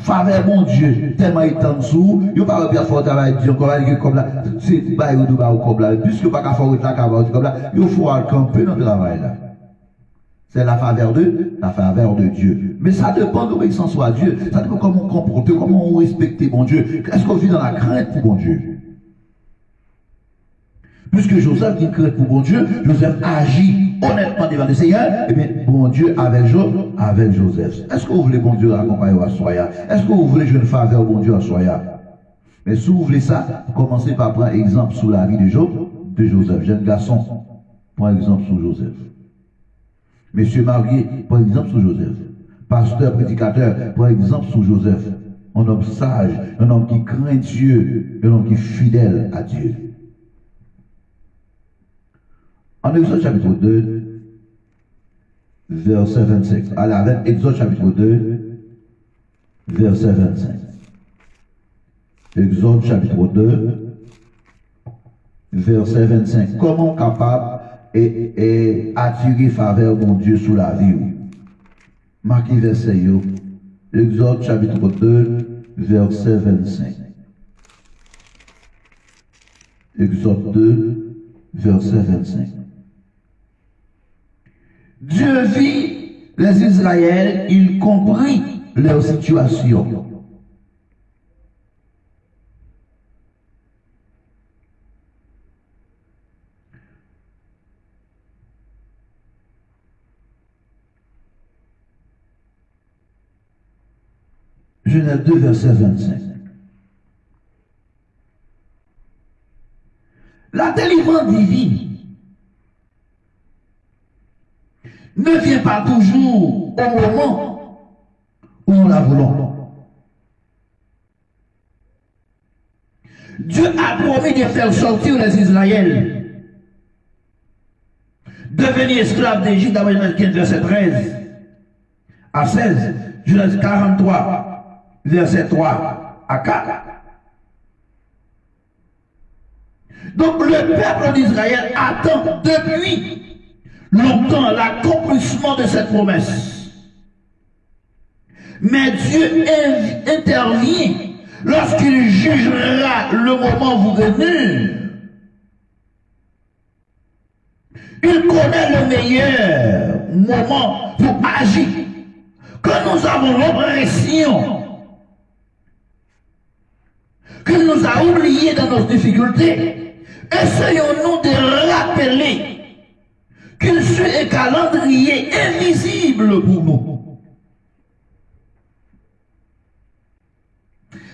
faveur mon Dieu, tellement il est en dessous, il n'y a pas de faire travail, comme là, c'est pas comme là, puisque pas qu'à faire la cavale comme là, il faut camper dans le travail là. C'est la faveur de Dieu. Mais ça dépend de l'obéissance à Dieu. Ça dépend comment on comporte, comment on respecte mon Dieu. Est-ce qu'on vit dans la crainte pour mon Dieu? Puisque Joseph dit crainte pour mon Dieu, Joseph agit honnêtement devant le Seigneur, et bien, bon Dieu avec Joseph. Est-ce que vous voulez bon Dieu accompagner à Soya? Est-ce que vous voulez une faveur bon Dieu à Soya? Mais si vous voulez ça, commencez par prendre exemple sur la vie de Joseph. Jeune garçon, prends exemple sur Joseph. Monsieur marié, par exemple sur Joseph. Pasteur, prédicateur, par exemple sur Joseph. Un homme sage, un homme qui craint Dieu, un homme qui est fidèle à Dieu. En Exode chapitre 2, verset 25. Allez, avec Exode chapitre 2, verset 25. Exode chapitre 2, verset 25. Comment capable et attirer faveur mon Dieu sous la vie? Marquez verset yo. Exode chapitre 2, verset 25. Exode 2, verset 25. Dieu vit les Israéliens, il comprit leur situation. Genèse 2, verset 25. La délivrance divine ne vient pas toujours au moment où nous la voulons. Dieu a promis de faire sortir les Israéliens, devenir esclaves d'Égypte, dans Genèse 15, verset 13 à 16, Genèse 43, verset 3 à 4. Donc le peuple d'Israël attend depuis longtemps l'accomplissement de cette promesse. Mais Dieu intervient lorsqu'il jugera le moment venu. Il connaît le meilleur moment pour agir. Quand nous avons l'impression qu'il nous a oubliés dans nos difficultés, essayons-nous de rappeler qu'il suit un calendrier invisible pour nous.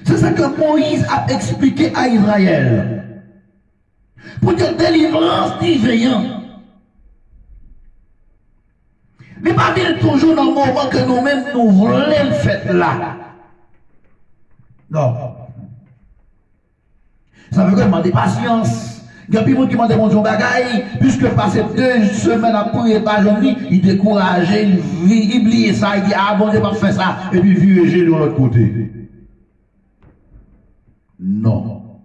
C'est ça que Moïse a expliqué à Israël. Pour que délivrance divine. Mais pas dire toujours dans le moment que nous-mêmes nous voulons faire là. Non. Ça veut demander patience. Il y a des gens qui m'ont demandé mon bagaille, puisque passer 2 semaines après et pas janvier, il décourageait, il oubliait ça, il dit ah bon, je vais pas faire ça, et puis vieux de l'autre côté. Non.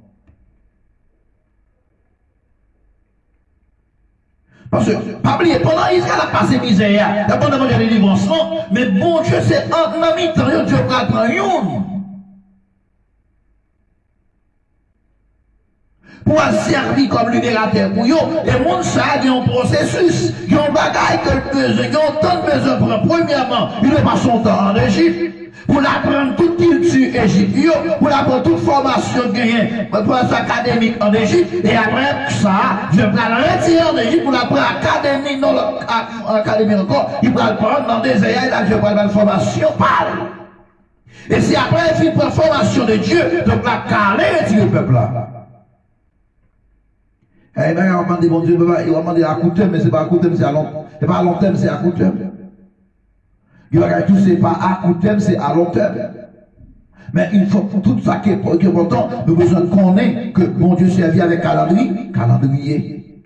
Parce que, pas oublier, pendant Israël a passé misère, d'abord il y a des délivrances, mais bon Dieu, c'est en mi-temps, Dieu va prendre une. Pour servir comme libérateur pour eux, et le monde ça a un processus, il y a un bagage que besoin, il y a autant de besoin pour premièrement, il ne passe son temps en Égypte, pour apprendre toute culture égyptienne, pour apprendre toute formation gagnée, pour être académique en Égypte, et après ça, je vais le retirer en Égypte pour apprendre académie, non, académie encore, il va le prendre dans des airs, là, je vais prendre la formation, parle. Et si après, il fait la formation de Dieu, donc la carré retire le peuple là. Eh bien, on va demander, bon Dieu, il va demander à court terme, mais ce n'est pas à court terme, c'est à long terme. Ce n'est pas à long terme, c'est à court terme. Il va dire tout, ce n'est pas à court terme, c'est à long terme. Mais il faut tout ça qui est important, nous avons besoin de connaître que mon Dieu servit avec calendrier.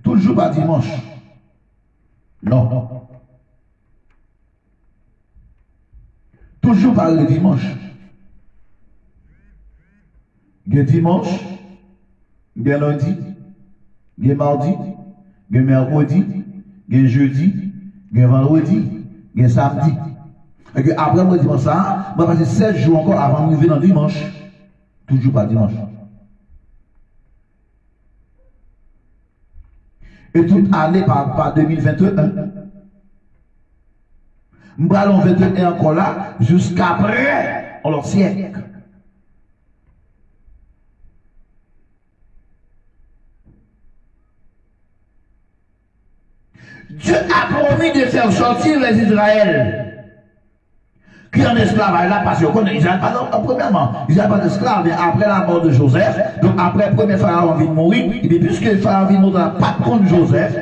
Toujours pas dimanche. Non. Toujours parler de dimanche. Il y a dimanche, il y a lundi, il y a mardi, il y a mercredi, il y a jeudi, il y a vendredi, il y a samedi. Et que après, moi, dimanche, ça, je vais passer 7 jours encore avant d'arriver dans dimanche. Toujours pas dimanche. Et toute année par 2021. Nous allons 21 encore là, jusqu'après leur siècle. Dieu a promis de faire sortir les Israël qui en esclavage là, parce qu'on Israël, premièrement, Israël pas d'esclave, mais après la mort de Joseph, donc après le premier pharaon vient de mourir, et bien puisque le pharaon vient de mourir, pas contre Joseph,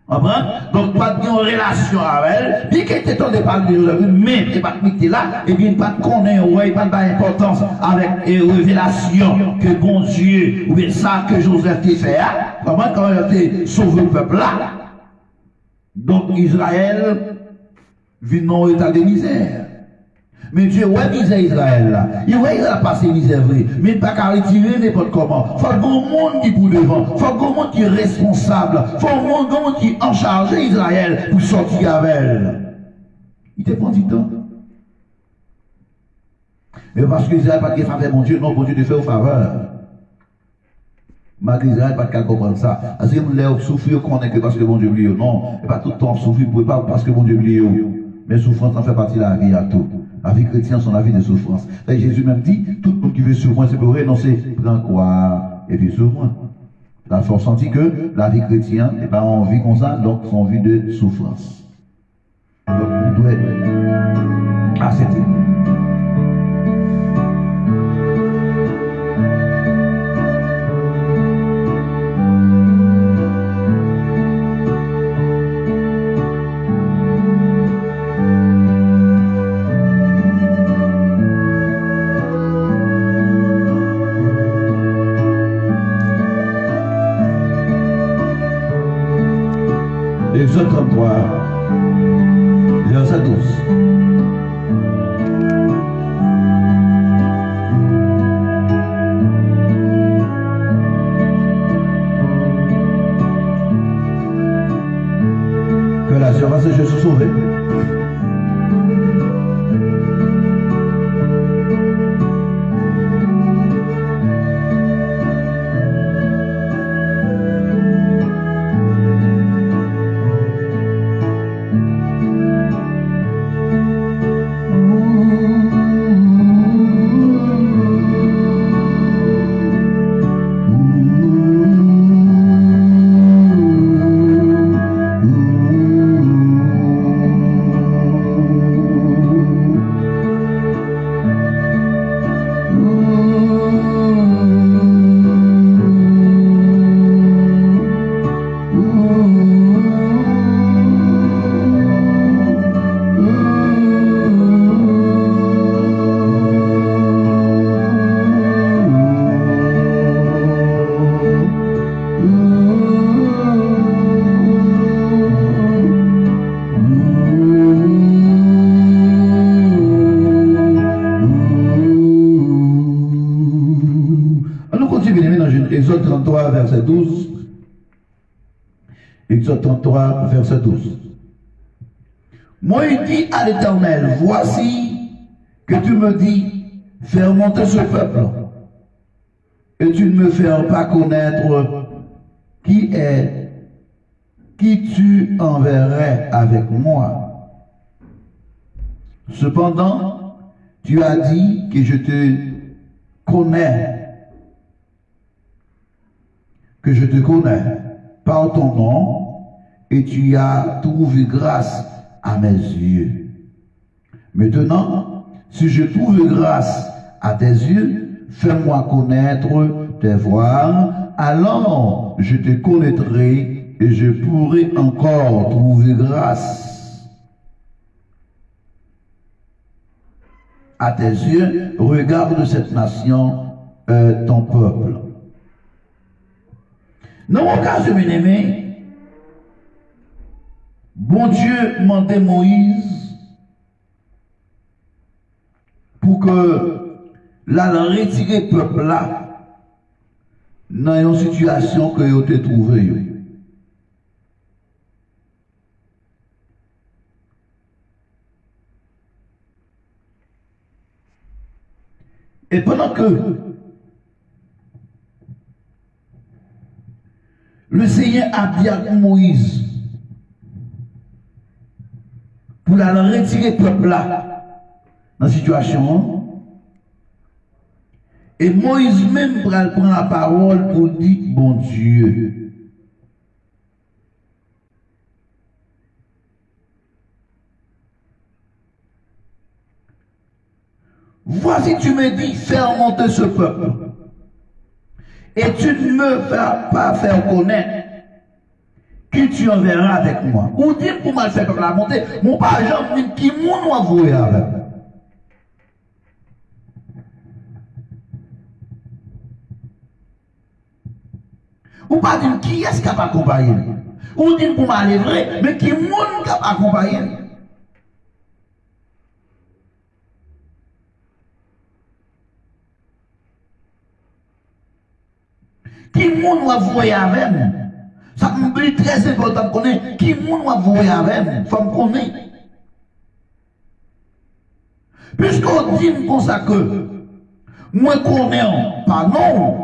donc pas de relation avec elle, bien qu'il était en départ de Joseph, mais il n'est pas de là, et bien pas de connaître, il pas d'importance avec les révélations que bon Dieu, ou bien ça que Joseph a fait, quand il a été sauvé le peuple là. Donc Israël vit dans l'état de misère. Mais Dieu, ouais, misère Israël là. Il a passé misère vrai. Mais il n'a pas qu'à retirer n'importe comment. Il faut que le monde qui est pour devant. Il faut que le monde qui est responsable. Il faut que le monde qui est en charge Israël pour sortir avec elle. Il te prend du temps. Mais parce que Israël n'a pas de faveur, mon Dieu, non, mon Dieu te fait aux faveurs. Malgré Israël, pas de comprendre ça. Parce que les souffrir qu'on est que parce que mon Dieu oublie. Non, et pas tout le temps souffrir, pas parce que mon Dieu oublie. Mais souffrance en fait partie de la vie à tout. La vie chrétienne, c'est la vie de souffrance. Et Jésus même dit, tout le monde qui veut sur moi, c'est pour renoncer. Prends quoi? Et puis sur moi. La force senti que la vie chrétienne n'est pas en vie comme ça, donc c'est en vie de souffrance. Donc on doit accepter. Exode 33, verset 12. Que l'assurance de Jésus sauvé. Exode 33, verset 12. Exode 33, verset 12. Moi, il dit à l'Éternel, voici que tu me dis, faire monter ce peuple, et tu ne me fais pas connaître qui tu enverrais avec moi. Cependant, tu as dit que je te connais, par ton nom, et tu as trouvé grâce à mes yeux. Maintenant, si je trouve grâce à tes yeux, fais-moi connaître tes voies, alors je te connaîtrai et je pourrai encore trouver grâce à tes yeux. Regarde cette nation, ton peuple. Dans mon cas, bien-aimé, bon Dieu mandait Moïse pour que la retirer le peuple là dans une situation que vous avez trouvée. Et pendant que le Seigneur a dit à Moïse pour la retirer le peuple là dans la situation, et Moïse même prend la parole pour dire bon Dieu. Voici, tu me dis, faire monter ce peuple. Et tu ne me vas pas faire connaître qui tu enverras avec moi. Ou dis pour moi faire comme la monter, mon pas jamais qui m'ont envoyé avec. Ou pas dire qui est-ce qui va accompagner. Ou dire pour m'aller vrai, mais qui m'ont accompagné. Qui moun va voyer avec moi? Ça me dit très important de connaître. Qui moun va voyer avec moi? Il faut me connaître. Puisqu'on dit comme ça que moi connais pas non.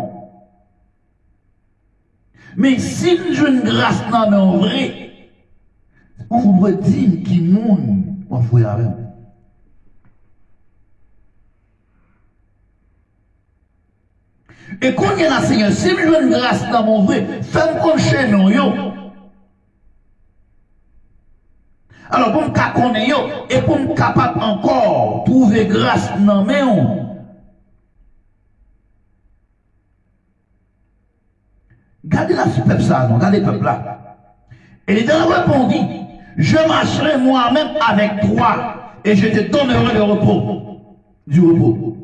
Mais si j'ai une grâce dans mon vrai, on va dire qui moun va voyer avec moi. Et quand il y a la Seigneur, si je veux une grâce dans mon vrai, fais-moi chez nous, yo. Alors, pour me connaître, yo, et pour me capable encore trouver grâce dans mes mains, gardez la peuple ça, non, gardez le peuple là. Et les deux répondit, je marcherai moi-même avec toi, et je te donnerai le repos, du repos.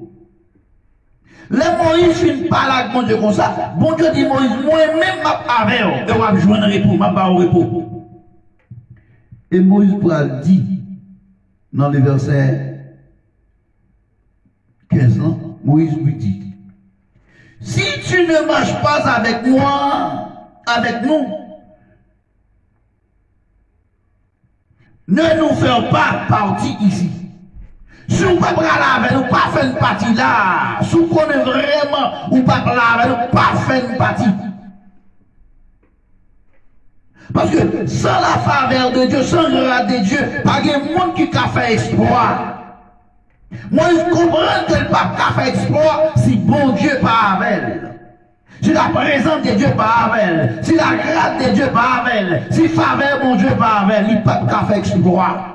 Les Moïse finit pas là, bon Dieu comme ça. Bon Dieu dit Moïse, moi-même m'a avec eux, et on va jouer un repos, m'a pas au repos. Et Moïse pourra dire, dans le verset 15 ans, Moïse lui dit, si tu ne marches pas avec moi, avec nous, ne nous fais pas partie ici. Si vous ne pouvez pas là avec nous, pas faire une partie là. Si vous connaissez vraiment, ou pas là avec nous, pas faire une partie. Parce que sans la faveur de Dieu, sans le grâce de Dieu, pas de monde qui a fait exploit. Moi, je comprends que le pape a fait exploit si bon Dieu pas avec elle. Si la présence de Dieu pas avec elle. Si la grâce de Dieu pas avec elle. Si faveur bon Dieu pas avec elle, il pape a fait exploit.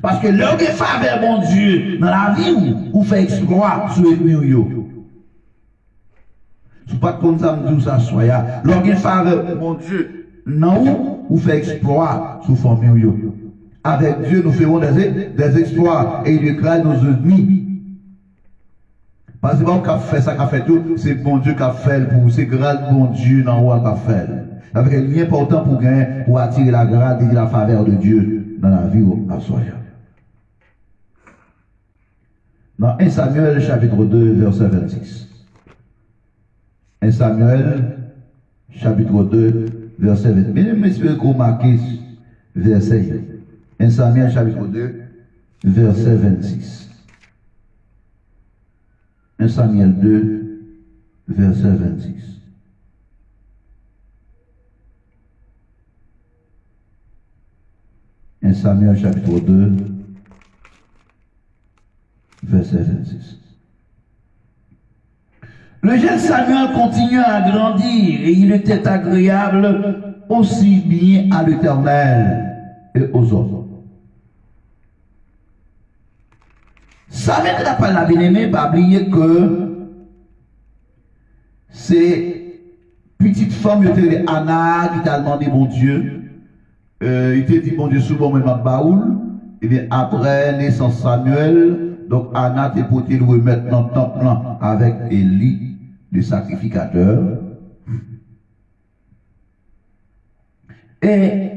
Parce que l'homme qui faveur bon Dieu dans la vie ou fait exploit sur les murs. Si pas comme ça, me dit ça soit. L'homme qui faveur bon Dieu non ou fait exploit sous forme murs. Avec Dieu, nous ferons des exploits et il écrase nos ennemis. Parce que bon, qu'a fait ça, qu'a fait tout, c'est bon Dieu qui a fait pour c'est grâce bon Dieu dans le qui a fait. Avec un important pour gagner, pour attirer la grâce et la faveur de Dieu dans la vie à soi. Dans 1 Samuel chapitre 2 verset 26. 1 Samuel chapitre 2 verset 26. Mesdames, messieurs, qu'on marque verset. 1 Samuel chapitre 2 verset 26. 1 Samuel 2 verset 26. Un Samuel chapitre 2 verset 26. Le jeune Samuel continua à grandir et il était agréable aussi bien à l'Éternel et aux hommes. Samuel n'a pas la bien-aimée, pas oublier que ces petites femmes, il était Anna qui t'a demandé mon Dieu. Il t'a dit mon Dieu souvent même à Baoul. Et bien après naissance Samuel, donc Anna t'a porté le remettre dans le temple avec Élie, le sacrificateur. Et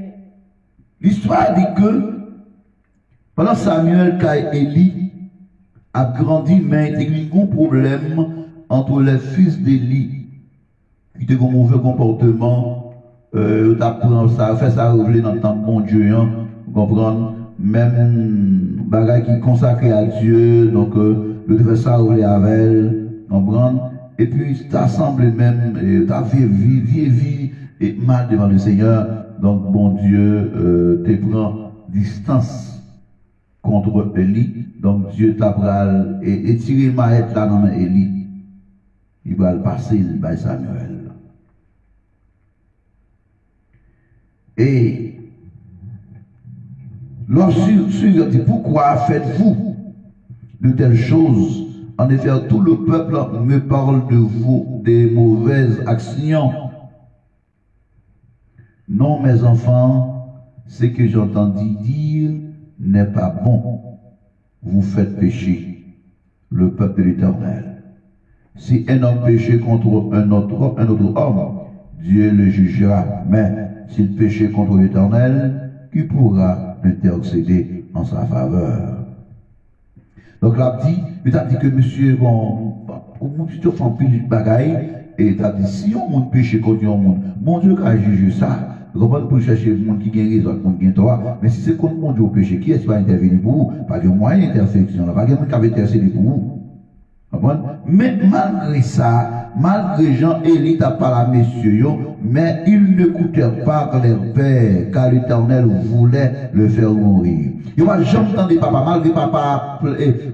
l'histoire dit que Pendant Samuel et Élie a grandi, mais il y a eu un problème entre les fils d'Élie qui ont un mauvais comportement, ça fait ça reveler dans le temps de bon Dieu, hein, vous comprenez? Même bagaille qui est consacré à Dieu, donc le fait ça reveler avec elle, vous comprenez? Et puis ça semble même, ta vie et mal devant le Seigneur, donc bon Dieu te prend distance contre Élie, donc Dieu t'a pris et tiré Maët là dans Élie. Il va le passer par Samuel. Et lorsque dit pourquoi faites-vous de telles choses? En effet, tout le peuple me parle de vous, des mauvaises actions. Non, mes enfants, ce que j'entendis dire n'est pas bon. Vous faites pécher le peuple de l'Éternel. Si un homme péchait contre un autre homme, Dieu le jugera. Mais s'il péchait contre l'Éternel, qui pourra intercéder en sa faveur? Donc là, il a dit que monsieur, bon, tu fais un pile de bagaille, et il a dit, si on péché contre un monde, mon Dieu a jugé ça. Vous comprenez, pour chercher le monde qui gagne raison, le monde qui gagne droit. Mais si c'est contre mon Dieu au péché, qui est-ce qui va intervenir pour vous? Pas de moyen d'interfection, pas de moyen qui va intercéder pour vous. Mais malgré ça, malgré Jean Élie n'a pas la messieurs, mais ils ne coûtèrent pas que leur père, car l'Éternel voulait le faire mourir. Il n'y a jamais entendu papa, malgré papa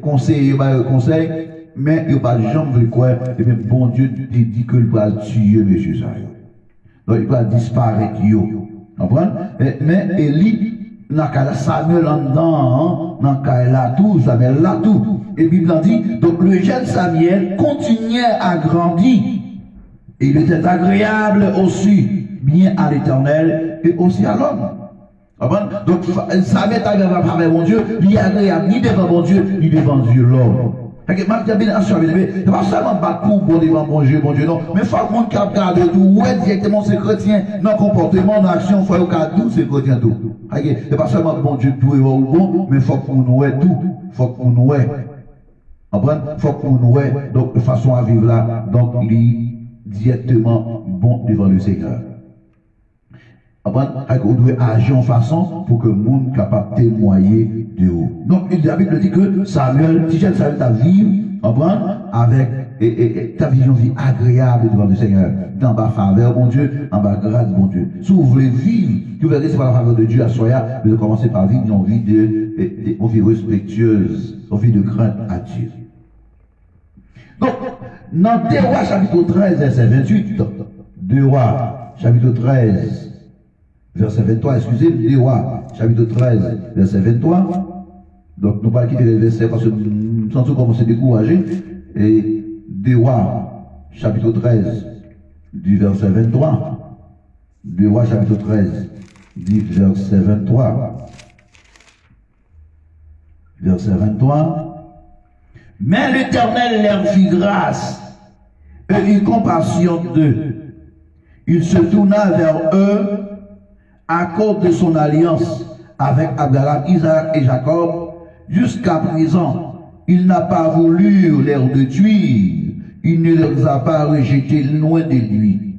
conseil, mais il n'y a pas jamais quoi. Et bien, bon Dieu dit que il va tuer monsieur ça. Donc il va disparaître. Comprenez? Mais Élie, n'a qu'à Samuel en dedans, n'a qu'à là tout, Samuel là tout. Et la Bible en dit, donc le jeune Samuel continuait à grandir. Et il était agréable aussi, bien à l'Éternel et aussi à l'homme. Donc Samuel est agréable avec mon Dieu, il est agréable ni devant mon Dieu, ni devant Dieu l'homme. C'est pas seulement battre pour bon devant mon Dieu, non. Mais il faut que le monde qui regarde tout, ouais, directement ses chrétiens, dans le comportement, dans l'action, il faut que tout, c'est chrétien tout. C'est pas seulement bon Dieu tout est bon, mais il faut qu'on nous ait tout. Il faut qu'on nous ait. Il faut qu'on nous ait. Donc, de façon à vivre là, donc, il est directement bon devant le Seigneur. On doit agir en façon pour que le monde soit capable de témoigner de haut. Donc, la Bible dit que Samuel, si Samuel ta vie, avec ta vision vie agréable devant le Seigneur, dans ma faveur, mon Dieu, en ma grâce, mon Dieu. Si vous voulez vivre, vous verrez c'est par la faveur de Dieu à Soya, vous commencez par vivre une vie respectueuse, une vie de crainte à Dieu. Donc, dans 2 Rois, chapitre 13, verset 28, 2 Rois, chapitre 13, verset 23, excusez-moi, 2 Rois, chapitre 13, verset 23. Donc, nous ne pas quitter les versets parce que nous sentons commencer à décourager. Et 2 Rois, chapitre 13, du verset 23. 2 Rois, chapitre 13, du verset 23. Verset 23. Mais l'Éternel leur fit grâce et eut compassion d'eux. Il se tourna vers eux à cause de son alliance avec Abraham, Isaac et Jacob. Jusqu'à présent, il n'a pas voulu les détruire. Il ne les a pas rejetés loin de lui.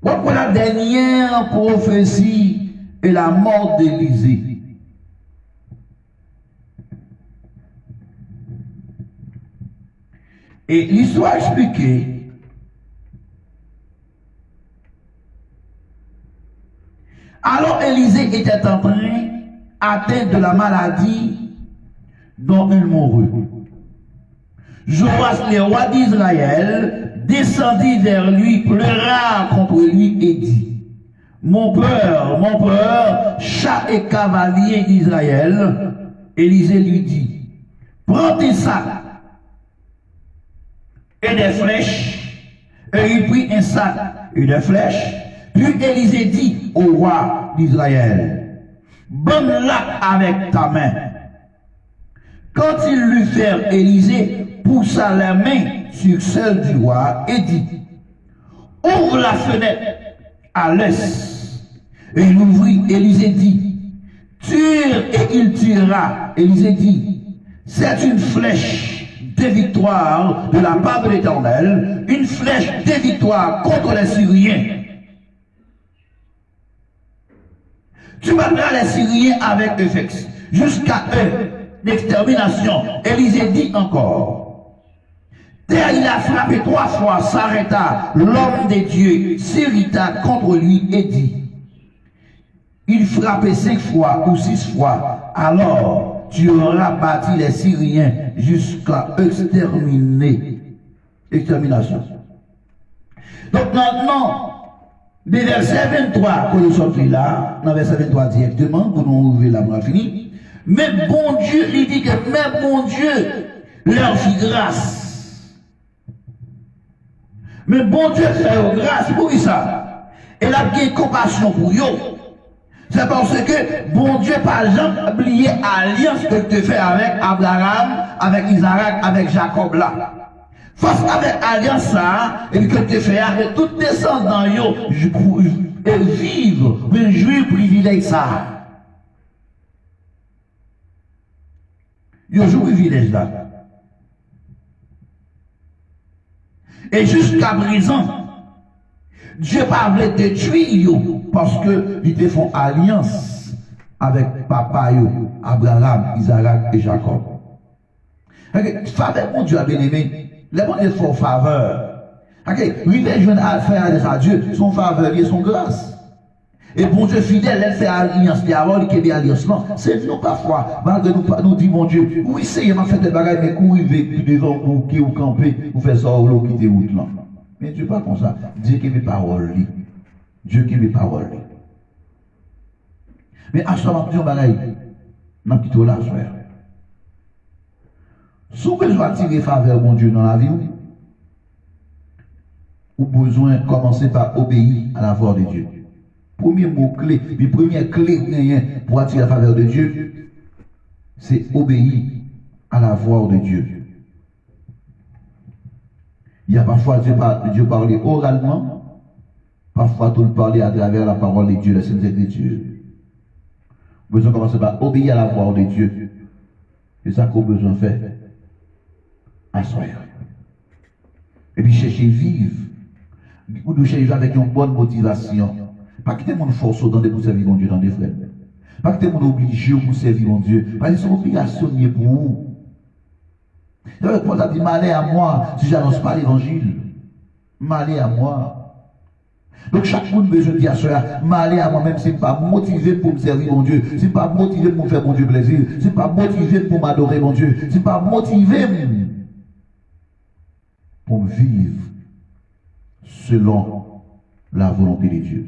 Pourquoi la dernière prophétie est la mort d'Élisée? Et l'histoire expliquée, alors Élisée était en train, atteint de la maladie dont il mourut. Joas, le roi d'Israël, descendit vers lui, pleura contre lui et dit, mon peur, chat et cavalier d'Israël. Élisée lui dit, prends tes sacs et des flèches. Et il prit un sac et des flèches. Puis Élisée dit au roi d'Israël, bonne-la avec ta main. Quand il l'eut fait, Élisée poussa la main sur celle du roi et dit, ouvre la fenêtre à l'est. Et il ouvrit, Élisée dit, tire et il tirera. Élisée dit, c'est une flèche de victoire de la part de l'Éternel, une flèche de victoire contre les Syriens. Tu battras les Syriens avec Ephex, jusqu'à eux, l'extermination. Élisée dit encore, terre il a frappé 3 fois, s'arrêta, l'homme de Dieu s'irrita contre lui et dit, il frappait 5 fois ou 6 fois, alors tu auras bâti les Syriens jusqu'à exterminer. Extermination. Donc maintenant, des versets 23, que nous sommes là, dans verset 23 directement, pour nous ouvrir la main finie. Mais bon Dieu, il dit que mais bon Dieu leur fit grâce. Mais bon Dieu fait grâce pour ça. Et la bien compassion pour eux. C'est parce que bon Dieu, par exemple, a oublié l'alliance que tu fais avec Abraham, avec Isaac, avec Jacob là. Face avec l'alliance ça, et que tu fais avec tous tes descendants, et vivre, mais jouir privilège ça. Yo joue privilège là. Et jusqu'à présent, Dieu parlait de tuer parce qu'ils te font alliance avec papa Abraham, Isaac et Jacob. Faveur, mon Dieu a bien aimé. Les bons Dieu font faveur. Oui, les jeunes à faire à Dieu, son faveur et son grâce. Et bon Dieu fidèle, elle fait alliance, il y a alliance. Non, c'est nous parfois, malgré nous dit mon Dieu, oui, c'est, il m'a fait des bagages, mais courir devant vous, qui vous campez, vous faites ça, vous quittez route là. Mais Dieu pas comme ça. Dieu qui met parole. Dieu qui met parole. Mais à ce moment, Dieu m'a dit, n'a pas là, frère. Si vous besoin attirer faveur, mon Dieu, dans la vie, vous besoin de commencer par obéir à la voix de Dieu. Premier mot-clé, la première clé pour attirer la faveur de Dieu, c'est obéir à la voix de Dieu. Il y a parfois Dieu parler oralement, parfois tout parler à travers la parole de Dieu, la Sainte Écriture. Vous besoin de commencer par obéir à la voix de Dieu. C'est ça qu'on a besoin de faire. Assoyer. Et puis chercher vivre. Vous devez chercher avec une bonne motivation. Pas quitter mon force dans des pour servir mon Dieu dans des frères. Pas quitter mon obligé pour servir mon Dieu. Parce que c'est une obligation pour vous. Quand ça dit malheur à moi si j'annonce pas l'évangile. Malheur à moi. Donc chaque monde besoin de dire ça. Malheur à moi même si je ne suis pas motivé pour me servir mon Dieu. Si je ne suis pas motivé pour me faire mon Dieu plaisir. Si je ne suis pas motivé pour m'adorer mon Dieu. Si je ne suis pas motivé pour me vivre selon la volonté de Dieu.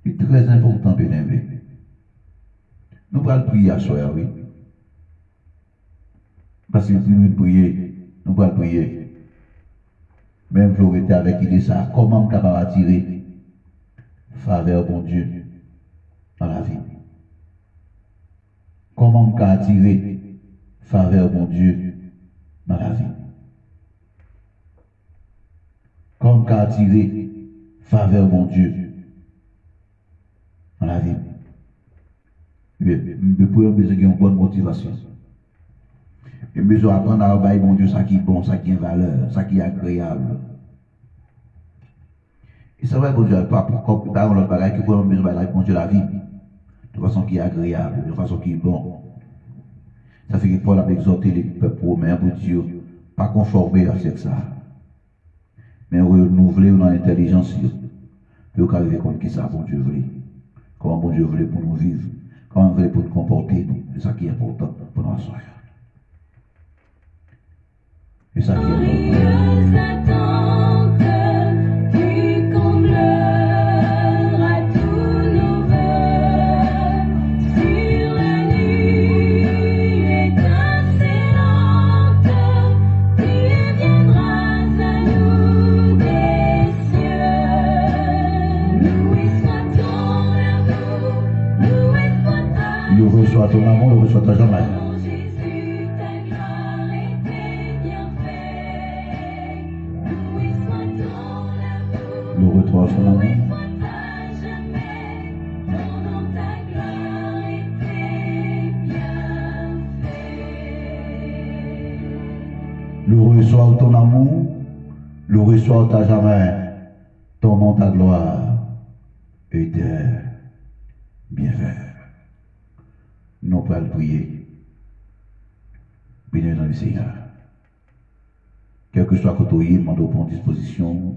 C'est très important, bien aimé. Nous allons prier à soi, oui. Parce que si nous prier, nous allons prier. Même Florette avec il dit ça, comment on capable attirer faveur bon Dieu dans la vie? Comment on peut attirer faveur bon Dieu dans la vie? Comment on peut attirer faveur bon Dieu dans la vie? Nous pouvons besoin d'une bonne motivation. Nous avons besoin d'apprendre à obéir bon Dieu, ça qui est bon, ça qui est valeur, ça qui est agréable. Et c'est vrai que Dieu n'a pas pour l'autre bagage qui peut besoin de bon Dieu la vie, de façon qui est agréable, de façon qui est bon. Ça fait que Paul a exhorté les peuples romains pour Dieu, pas conformer à ça, mais renouveler dans l'intelligence, pour arriver comme qui ça bon Dieu veut. Comment bon Dieu veut pour nous vivre, comment il veut pour nous comporter, c'est ça qui est important pour nous asseoir. C'est ça qui est important. Reçois ton amour, reçois ta jambe. Le retrouve son amour. reçoive ton amour, le reçoive à jamais, ton nom, ta gloire et tes bienfaits. Nous pouvons prier. Bénis dans le Seigneur. Quel que soit le côté, demandons pour disposition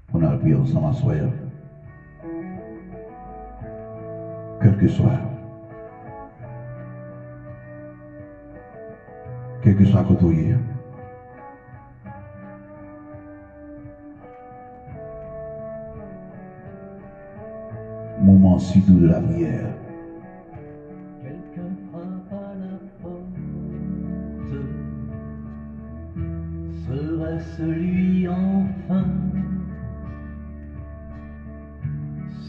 pour nous prier ensemble à soi. Quel que soit. Quel que soit le côté. Moment si doux de la prière. Quelqu'un frappe à la porte. Serait-ce lui enfin?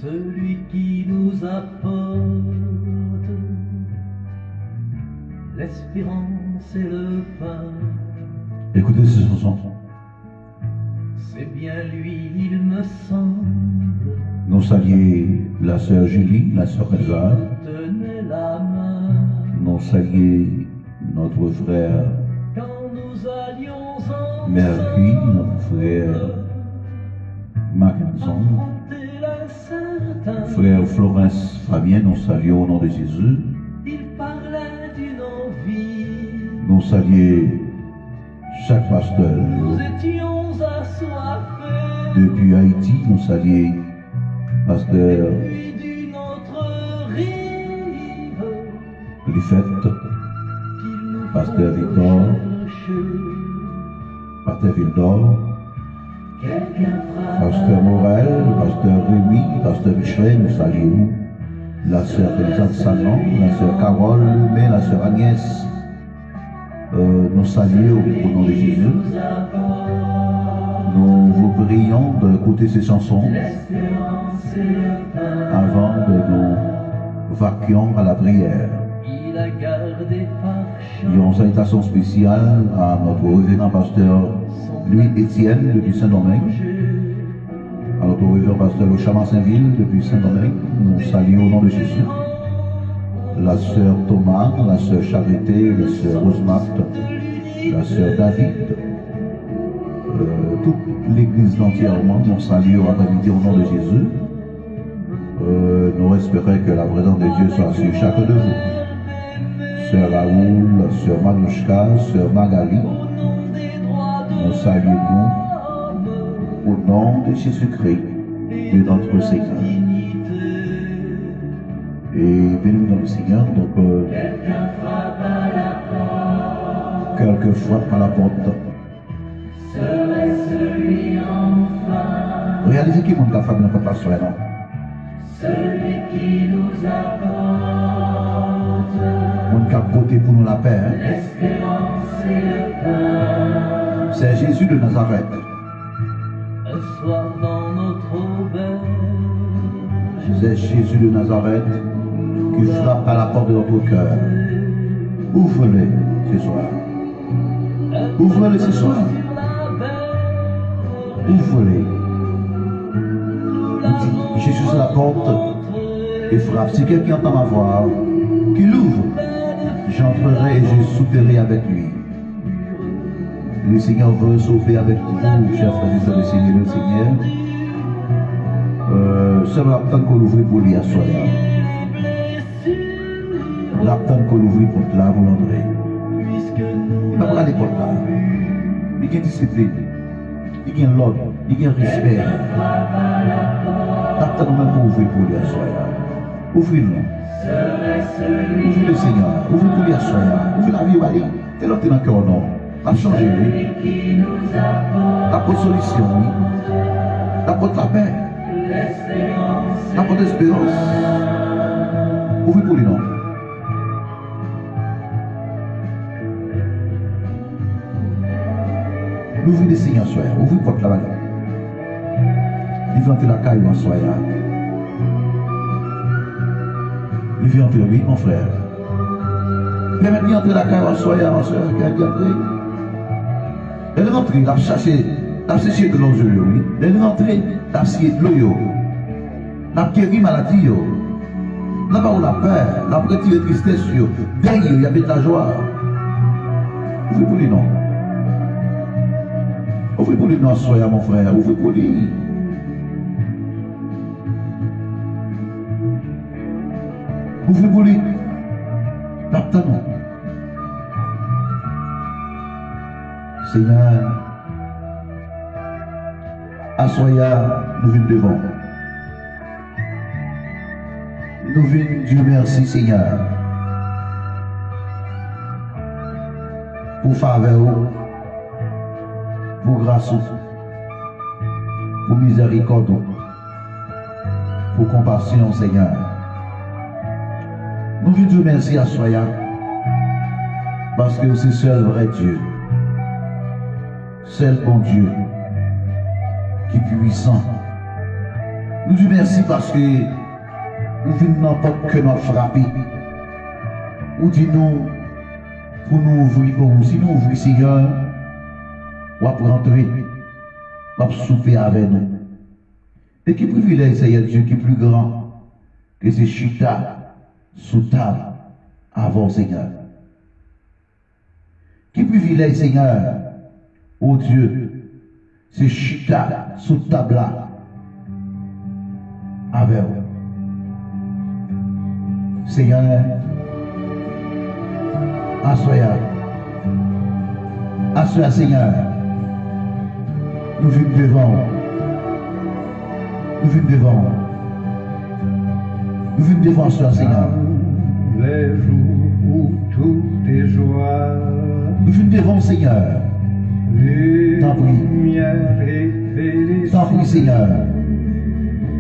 Celui qui nous apporte l'espérance et le pain. Écoutez ces chansons. C'est bien lui, il me semble. Nous saluons la sœur Julie, la sœur Elsa. Tenez la main Nous saluons notre frère quand nous allions ensemble. Mercury, notre frère Mackinson, affronter l'incertain. frère Florence Fabien. Nous saluons au nom de Jésus. Il parlait d'une envie. Nous saluons chaque pasteur. Nous étions assoiffés. Depuis Haïti, nous saluons pasteur Puis d'une autre rive. Lifette, qu'il nous pasteur faut Victor, chercher. pasteur Vildor, Quelqu'un frappe pasteur Morel, pasteur Rémi, pasteur Michel. Nous saluons la sœur Elisabeth Salon, la sœur Carole Lumé, la sœur Agnès. Nous saluons au nom de Jésus. Nous vous prions d'écouter ces chansons avant de nous vaquer à la prière. Il a gardé par Il y a une salutation spéciale à notre révérend pasteur Louis-Étienne depuis Saint-Domingue, à notre révérend pasteur au Chaman-Saint-Ville depuis Saint-Domingue. Nous saluons au nom de Jésus. La sœur Thomas, la sœur Charité, la sœur Rosemarte, la sœur David, toute l'église entièrement, nous saluons après-midi au nom de Jésus. Nous espérons que la présence de Dieu soit sur chacun de vous. Sœur Raoul, sœur Manouchka, sœur Magali, nous saluons au nom de Jésus-Christ, de notre Seigneur. Et bénis dans le Seigneur, donc quelques frappes à la porte. Réalisez qui monte la femme n'a pas soin, non? celui qui nous apporte Mon cap voté pour nous la paix. Hein? l'espérance et le pain. C'est Jésus de Nazareth. Un soir dans notre auberge, C'est Jésus de Nazareth qui frappe à la porte de notre cœur. Ouvre-les ce soir. Ouvre-les ce soir. sur la berge, Ouvre-les. nous l'avons Jésus à la porte et frappe. Si quelqu'un entend ma voix, qu'il ouvre, j'entrerai et je souperai avec lui. Le Seigneur veut sauver avec vous, chers frères et sœurs, le Seigneur, le Seigneur. Seulement l'attente qu'on ouvre pour lui à soi. L'attente qu'on ouvre pour là, vous l'entrez. puisque nous Pas pour aller pour là. Il y a discipline, il y a l'ordre, il y a respect. L'attente même pour ouvrir pour lui à soi. Ouvrez-le. Ouvrez le Seigneur. Ouvrez pour lui à soi. Ouvrez la vie au aller. Quel autre dans le cœur, non? La changer, oui. L'apporte solution, oui. L'apporte la paix. L'apporte l'espérance. Ouvrez pour lui, non? Ouvrez les Seigneur, soir. Ouvrez porte la valeur. Il veut entrer la caille en soir. Il veut entrer, oui, mon frère. Permettez-lui d'entrer la caille en soir, ma soeur, qui a dit entrer. Elle est rentrée, elle a cherché de l'eau, oui. Elle est rentrée, elle a cherché de l'eau. Elle a guéri maladie. Là-bas, on la peur, elle a retiré tristesse. Derrière, il y avait de la joie. Ouvrez pour les noms. Ouvrez pour lui dans soya, mon frère. Ouvrez pour lui. Ouvrez pour lui. N'attendons. Seigneur, à soya, nous venons devant. Nous venons, Dieu merci, Seigneur, pour faveur, pour grâce, pour miséricorde, pour compassion, Seigneur. Nous venons Dieu merci à soya, parce que c'est seul vrai Dieu, seul bon Dieu, qui est puissant. Nous Dieu merci parce que nous venons n'importe que notre frapper. Ou dis-nous, pour nous ouvrir pour vous. Si nous ouvrons, Seigneur, on va rentrer, on va souper avec nous. Et qui privilège, Seigneur Dieu, qui est plus grand que ces chita sous table avant, Seigneur. Qui privilège, Seigneur, ô Dieu, ces chita sous table là, avec vous. Seigneur, assoya, Seigneur, nous venons devant, nous venons devant, nous venons devant, assoya, Seigneur. Les jours où tout est joie, Nous venons devant, Seigneur. T'en prie. lumière et félicité. T'en prie, Seigneur.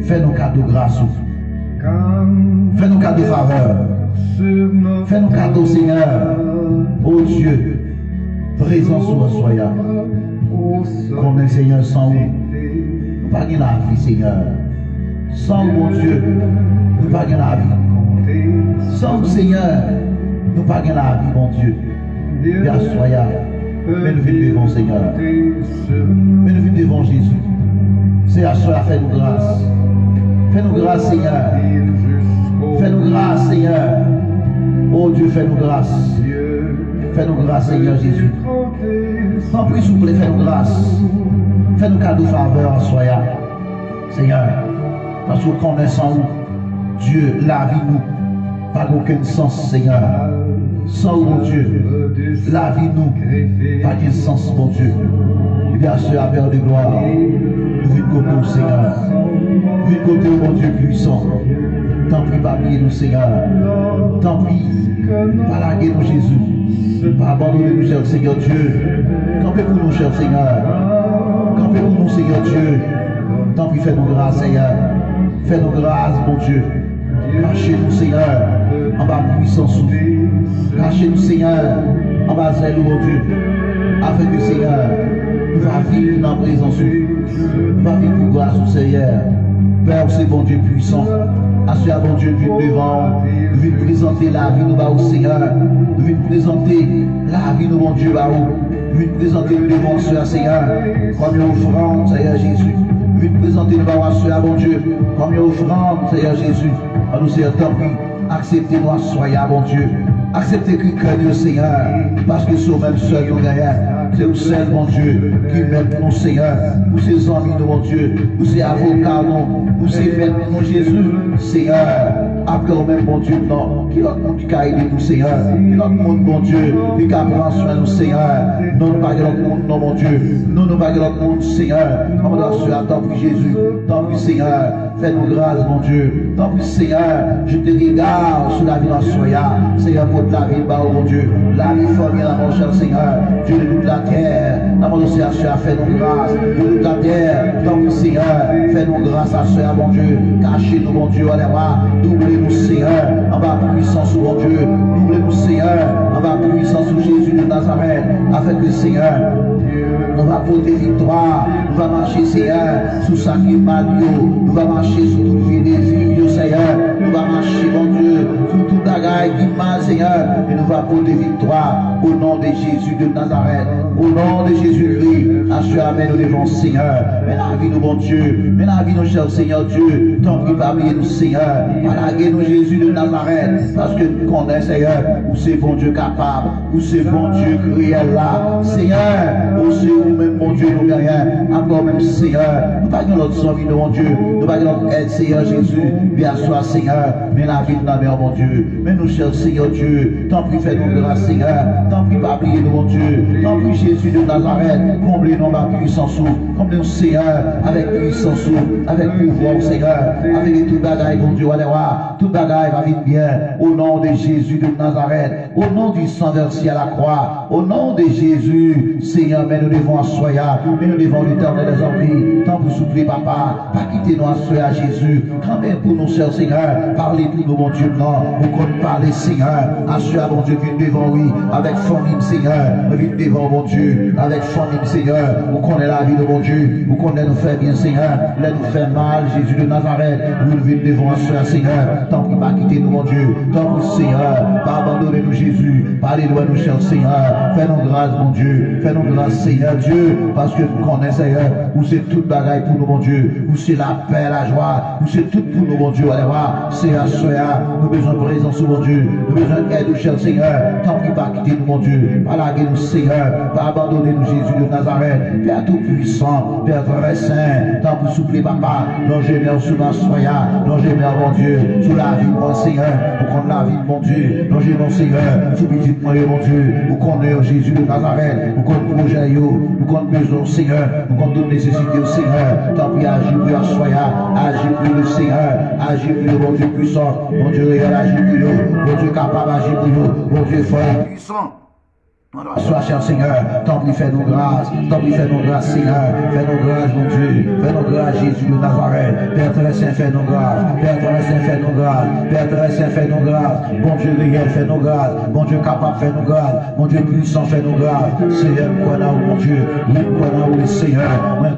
Fais-nous cadeau grâce. Fais-nous cadeau faveur. Fais-nous cadeau, Seigneur. Ô Dieu, présent sur la soya. Qu'on est, Seigneur, sans vous. Nous pas gagner la vie, Seigneur. Sans vous, mon Dieu, nous pas gagner la vie. Sans vous, Seigneur, nous pas gagner la vie, mon Dieu. Bien soya. Mais nous venons devant, Seigneur. Mais nous venons devant Jésus. C'est à soya, fais-nous grâce. Fais-nous grâce, Seigneur. Fais-nous grâce, Seigneur. Oh Dieu, fais-nous grâce. Fais-nous grâce, Seigneur Jésus. T'en prie, s'il vous plaît, fais-nous grâce. Fais-nous cadeau faveur en soya. Seigneur, parce que connaissant où Dieu, la vie nous, pas aucun sens, Seigneur. Sans mon Dieu, la vie nous, pas de sens, mon Dieu. Et bien sûr, à Père de gloire, nous venons côté au Seigneur. Nous venons côté au mon Dieu puissant. Tant pis, bablier nous, Seigneur. Tant pis, pas larguer nous, Jésus. Pas abandonner nous, cher Seigneur Dieu. Campez pour nous, cher Seigneur. Campez pour nous, Seigneur Dieu. Tant pis, fais-nous grâce, Seigneur. Fais-nous grâce, mon Dieu. Cachez-nous, Seigneur, en bas puissance. Cachez-nous, Seigneur, en bas zèle, mon Dieu. Afin que, Seigneur, nous va vivre dans la présence. Nous va vivre pour grâce au Seigneur. Père, c'est bon Dieu puissant. Assure bon Dieu, vite devant. Nous venons présenter la vie, nous va au Seigneur. Nous venons présenter la vie, nous, mon Dieu, va où. Nous venons présenter le devant, Seigneur, comme une offrande, Seigneur Jésus. Nous venons présenter le devant, Seigneur, bon Dieu, comme une offrande, Seigneur Jésus. À nous, Seigneur, tant pis, acceptez-nous, soyez, bon Dieu. Acceptez que craignez, Seigneur, parce que c'est au même seul, nous gagnons. C'est au seul, mon Dieu, qui m'aime pour nous, Seigneur. Nous, ses amis, nous, mon Dieu. Nous, ses avocats, nous, ses maîtres, nous, Jésus, Seigneur. Après, au même, mon Dieu, non. Qui l'autre monde qui a aidé nous, Seigneur. Qui l'autre monde, mon Dieu, qui a pris soin de nous, Seigneur. Non, nous, pas l'autre monde, non, mon Dieu. Non, nous, pas l'autre monde, Seigneur. On doit se tant pis, Jésus. Tant pis, Seigneur. Fais-nous grâce, mon Dieu. Tant pis, Seigneur. Je te regarde sur la vie en soya. Seigneur, pour la vie, bah, oh, mon Dieu. La vie formée à mon cher Seigneur. Dieu de toute la terre. La mon Seigneur, fais-nous grâce. Dieu de toute la terre. Tant pis, Seigneur. Fais-nous grâce à Seigneur, mon Dieu. Cachez-nous, mon Dieu, allez-moi. Doublez-nous, Seigneur. En bas puissance, mon Dieu. Doublez-nous, Seigneur. En bas puissance, Jésus de Nazareth. Afin que, Seigneur, nous va porter victoire. Nous va marcher, Seigneur, sous sa qui mal. Nous va marcher sous toute vie des filles, Seigneur. Nous va marcher, mon Dieu, sous toute bagaille qui mal, Seigneur. Et nous va porter victoire au nom de Jésus de Nazareth. Au nom de Jésus-Christ, assure, amen, nous devons, Seigneur. mais la vie nous, bon Dieu, mais la vie nous, cher Seigneur Dieu, tant pis parmi nous, Seigneur, malaguez-nous Jésus de Nazareth, parce que nous connaissons, Seigneur, où c'est bon Dieu capable, où c'est bon Dieu réel là, Seigneur, où c'est où même bon Dieu nous gagnons, encore même Seigneur, nous pas notre envie de mon Dieu, nous pas notre aide, Seigneur Jésus, bien soit Seigneur, mais la vie de la mère, mon Dieu, mais nous cher Seigneur Dieu, tant pis faites-nous grâce, Seigneur, tant pis pas prier de mon Dieu, tant pis Jésus de Nazareth, comblez-nous ma puissance, comblez-nous Seigneur, avec puissance, avec pouvoir, Seigneur, avec tout bagaille, mon Dieu, tout bagaille va vite bien, au nom de Jésus de Nazareth, au nom du sang versé à la croix, au nom de Jésus, Seigneur, mais nous devons assoya, mais nous devons l'éternel des envies, tant pour souffler, papa, pas quitter nous assoya Jésus, quand même pour nous, cher Seigneur, parlez pour nous, mon Dieu, non, vous comptez parler, Seigneur, assoya, mon Dieu, vite devant, oui, avec famille, Seigneur, vite devant, mon Dieu, avec famille, Seigneur, vous connaissez la vie de mon Dieu, vous connaissez nous faire bien, Seigneur, là nous fait mal, Jésus de Nazareth, vous vite devant, assoya, Seigneur, tant qu'il pas quitter nous, mon Dieu, tant que Seigneur, pas abandonner nous, Jésus, parlez-nous à nous, cher Seigneur, fais-nous grâce, mon Dieu, fais-nous grâce, Seigneur Dieu, parce que nous connaissons, Seigneur, où c'est toute bagaille pour nous, mon Dieu, où c'est la paix, la joie, où c'est tout pour nous, mon Dieu, allez voir, c'est à soya, nous avons besoin de présence, mon Dieu, nous avons besoin d'aide, cher Seigneur, tant qu'il pas quitter nous, mon Dieu, pas larguer nous, Seigneur, pas abandonner nous, Jésus de Nazareth, Père tout-puissant, Père très saint, tant pour souffler, papa, dont j'ai mis sous ma soya, dont j'ai mis, mon Dieu, sous la vie, mon Seigneur, pour qu'on la vie, mon Dieu, dont j'ai mon Seigneur, sous petit moi, mon Dieu, pour qu'on ait Jésus de Nazareth, pour qu'on projet, pour qu'on besoin, Seigneur, pour qu'on donne nécessité au Seigneur, tant pis agir pour la soya, agir pour le Seigneur, agir pour le bon Dieu puissant, mon Dieu réel, agir pour nous, mon Dieu capable, agir pour nous, mon Dieu fort et puissant. Sois cher Seigneur, tant pis fais-nous grâce, tant pis fais-nous grâce Seigneur, fais-nous grâce mon Dieu, fais-nous grâce Jésus de Nazareth, Père très saint fais-nous grâce, Père très saint fais-nous grâce, Père très saint fais-nous grâce, bon Dieu réel fais-nous grâce, bon Dieu capable fais-nous grâce, bon Dieu puissant fais-nous grâce, Seigneur, quoi n'a mon Dieu, quoi n'a le Seigneur,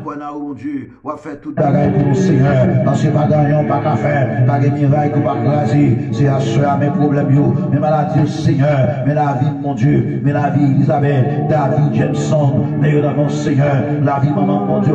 quoi n'a mon Dieu, on va faire tout bagaille pour nous Seigneur, parce que pas gagnant, pas qu'à faire, pas de miracle, pas grâce, c'est à soeur mes problèmes, mes maladies Seigneur, mais la vie mon Dieu, mais la vie Elisabeth, David, Jameson, mais mon Seigneur, la vie maman, mon Dieu,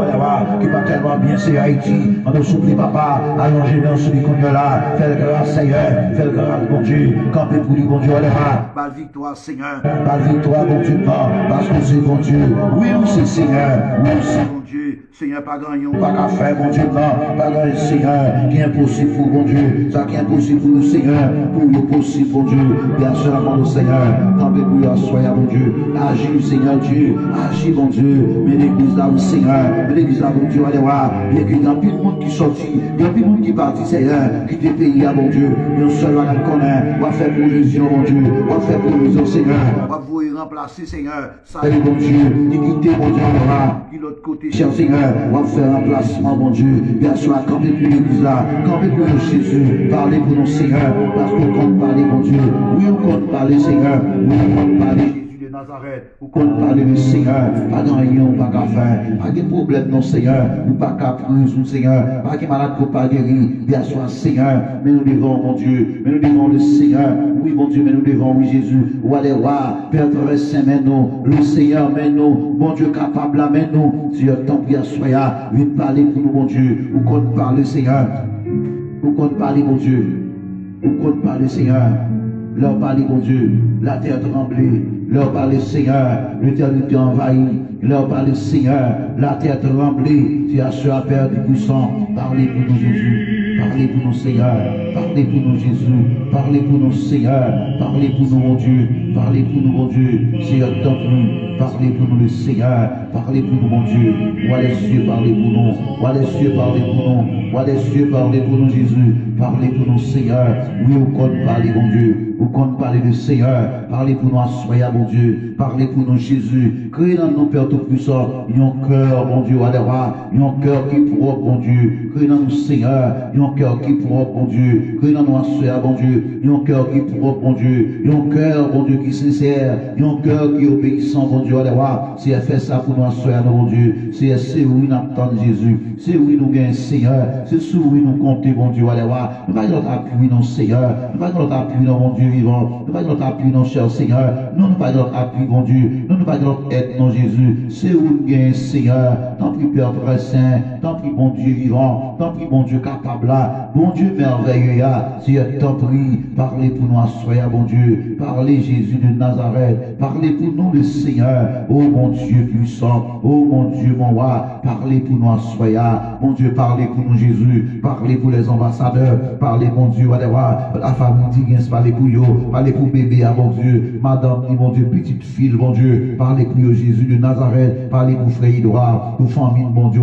qui va tellement bien, c'est Haïti, on nous supplie papa, allongez dans celui qu'on est là, fais grâce Seigneur, fais grâce mon Dieu, campez pour lui, mon Dieu, belle victoire Seigneur, belle victoire mon Dieu, parce que c'est mon Dieu, oui, c'est Seigneur, oui, c'est mon Dieu, Seigneur, pas gagnant, pas qu'à faire, mon Dieu, non, pas gagnant, Seigneur, qui est impossible pour mon Dieu, ça qui est impossible pour le Seigneur, pour le possible, mon Dieu, bien seulement le Seigneur, campez pour lui, soyez mon Dieu, agis, Seigneur Dieu, agis, mon Dieu, mais l'église là, Seigneur, mais l'église là, mon Dieu, allez voir, il y a plus de monde qui sortit, il y a plus de monde qui partit, Seigneur, qui te pays, mon Dieu, nous seul, on connaît, on va faire pour Jésus, mon Dieu, on va faire pour Jésus, Seigneur, on va vous remplacer, Seigneur, ça est, mon Dieu, dignité, mon Dieu, on va, de l'autre côté, cher Seigneur, on va faire un remplacement, mon Dieu, bien sûr, camper pour l'église là, camper pour nous, Jésus, parlez pour nous, Seigneur, parce qu'on compte parler, mon Dieu, oui, on compte parler, Seigneur, oui, on compte parler, Nazareth, ou qu'on parle du Seigneur, pas de rien, pas qu'à faire, pas de problème, non Seigneur, ou pas qu'à prendre, Seigneur, pas de malade pour pas guérir, bien sûr Seigneur, mais nous devons, mon Dieu, mais nous devons le Seigneur, oui mon Dieu, mais nous devons, oui Jésus, ou aller voir, Père très saint, mais nous, le Seigneur, mais nous, bon Dieu capable, mais nous, Dieu, tant pis à soi, viens parler pour nous, mon Dieu, ou qu'on parle, Seigneur, ou qu'on parle, mon Dieu, ou qu'on parle, Seigneur, leur parler, mon Dieu, la terre tremblée, leur parler, Seigneur, l'éternité envahie, leur parler, Seigneur, la terre tremblée, tu as su à perdre du puissant, parlez pour nous, Jésus, parlez pour nous, Seigneur, parlez pour nous, Jésus, parlez pour nous, Seigneur, parlez pour nous, mon Dieu, parlez pour nous, mon Dieu, Seigneur, nous, parlez pour nous, le Seigneur, parlez pour nous, mon Dieu, vois les cieux, parlez pour nous, vois les cieux, parlez pour nous, vois les cieux, parlez pour nous, Jésus, parlez pour nous, Seigneur, oui, au compte, parlez, mon Dieu, au compte, parlez du Seigneur, parlez pour nous, assoya, mon Dieu, parlez pour nous, Jésus, créez dans nos Père Tout-Puissant, un cœur, mon Dieu, un cœur qui est propre, mon Dieu, créez dans nous, Seigneur, un cœur qui est propre, mon Dieu, créez dans nous, assoya, mon Dieu, un cœur qui est propre, mon Dieu, un cœur, mon Dieu, qui est sincère, un cœur qui est obéissant, mon Dieu, si elle fait ça pour nous asseoir, mon Dieu, c'est oui, nous attendons Jésus, c'est oui, nous gagnons Seigneur, c'est sur oui, nous comptons, mon Dieu, nous pas notre appui, non, Seigneur, nous pas notre appui, non, mon Dieu vivant, nous pas notre appui, non, cher Seigneur, nous pas notre appui, mon Dieu, nous pas notre aide, non, Jésus, c'est où nous gagnons Seigneur, tant pis, Père très saint, tant pis, bon Dieu vivant, tant pis, bon Dieu capable là, bon Dieu merveilleux, Seigneur, tant pis, parlez pour nous asseoir, bon Dieu, parlez Jésus de Nazareth, parlez pour nous le Seigneur, oh mon Dieu puissant, oh mon Dieu mon roi, parlez pour nous asseoir, mon Dieu, parlez pour nous Jésus, parlez pour les ambassadeurs, parlez mon Dieu, la famille d'Iguens, parlez pour eux, parlez pour bébé, mon Dieu, madame, mon Dieu, petite fille, mon Dieu, parlez pour eux, Jésus de Nazareth, parlez pour frère Edouard, pour famille, mon Dieu,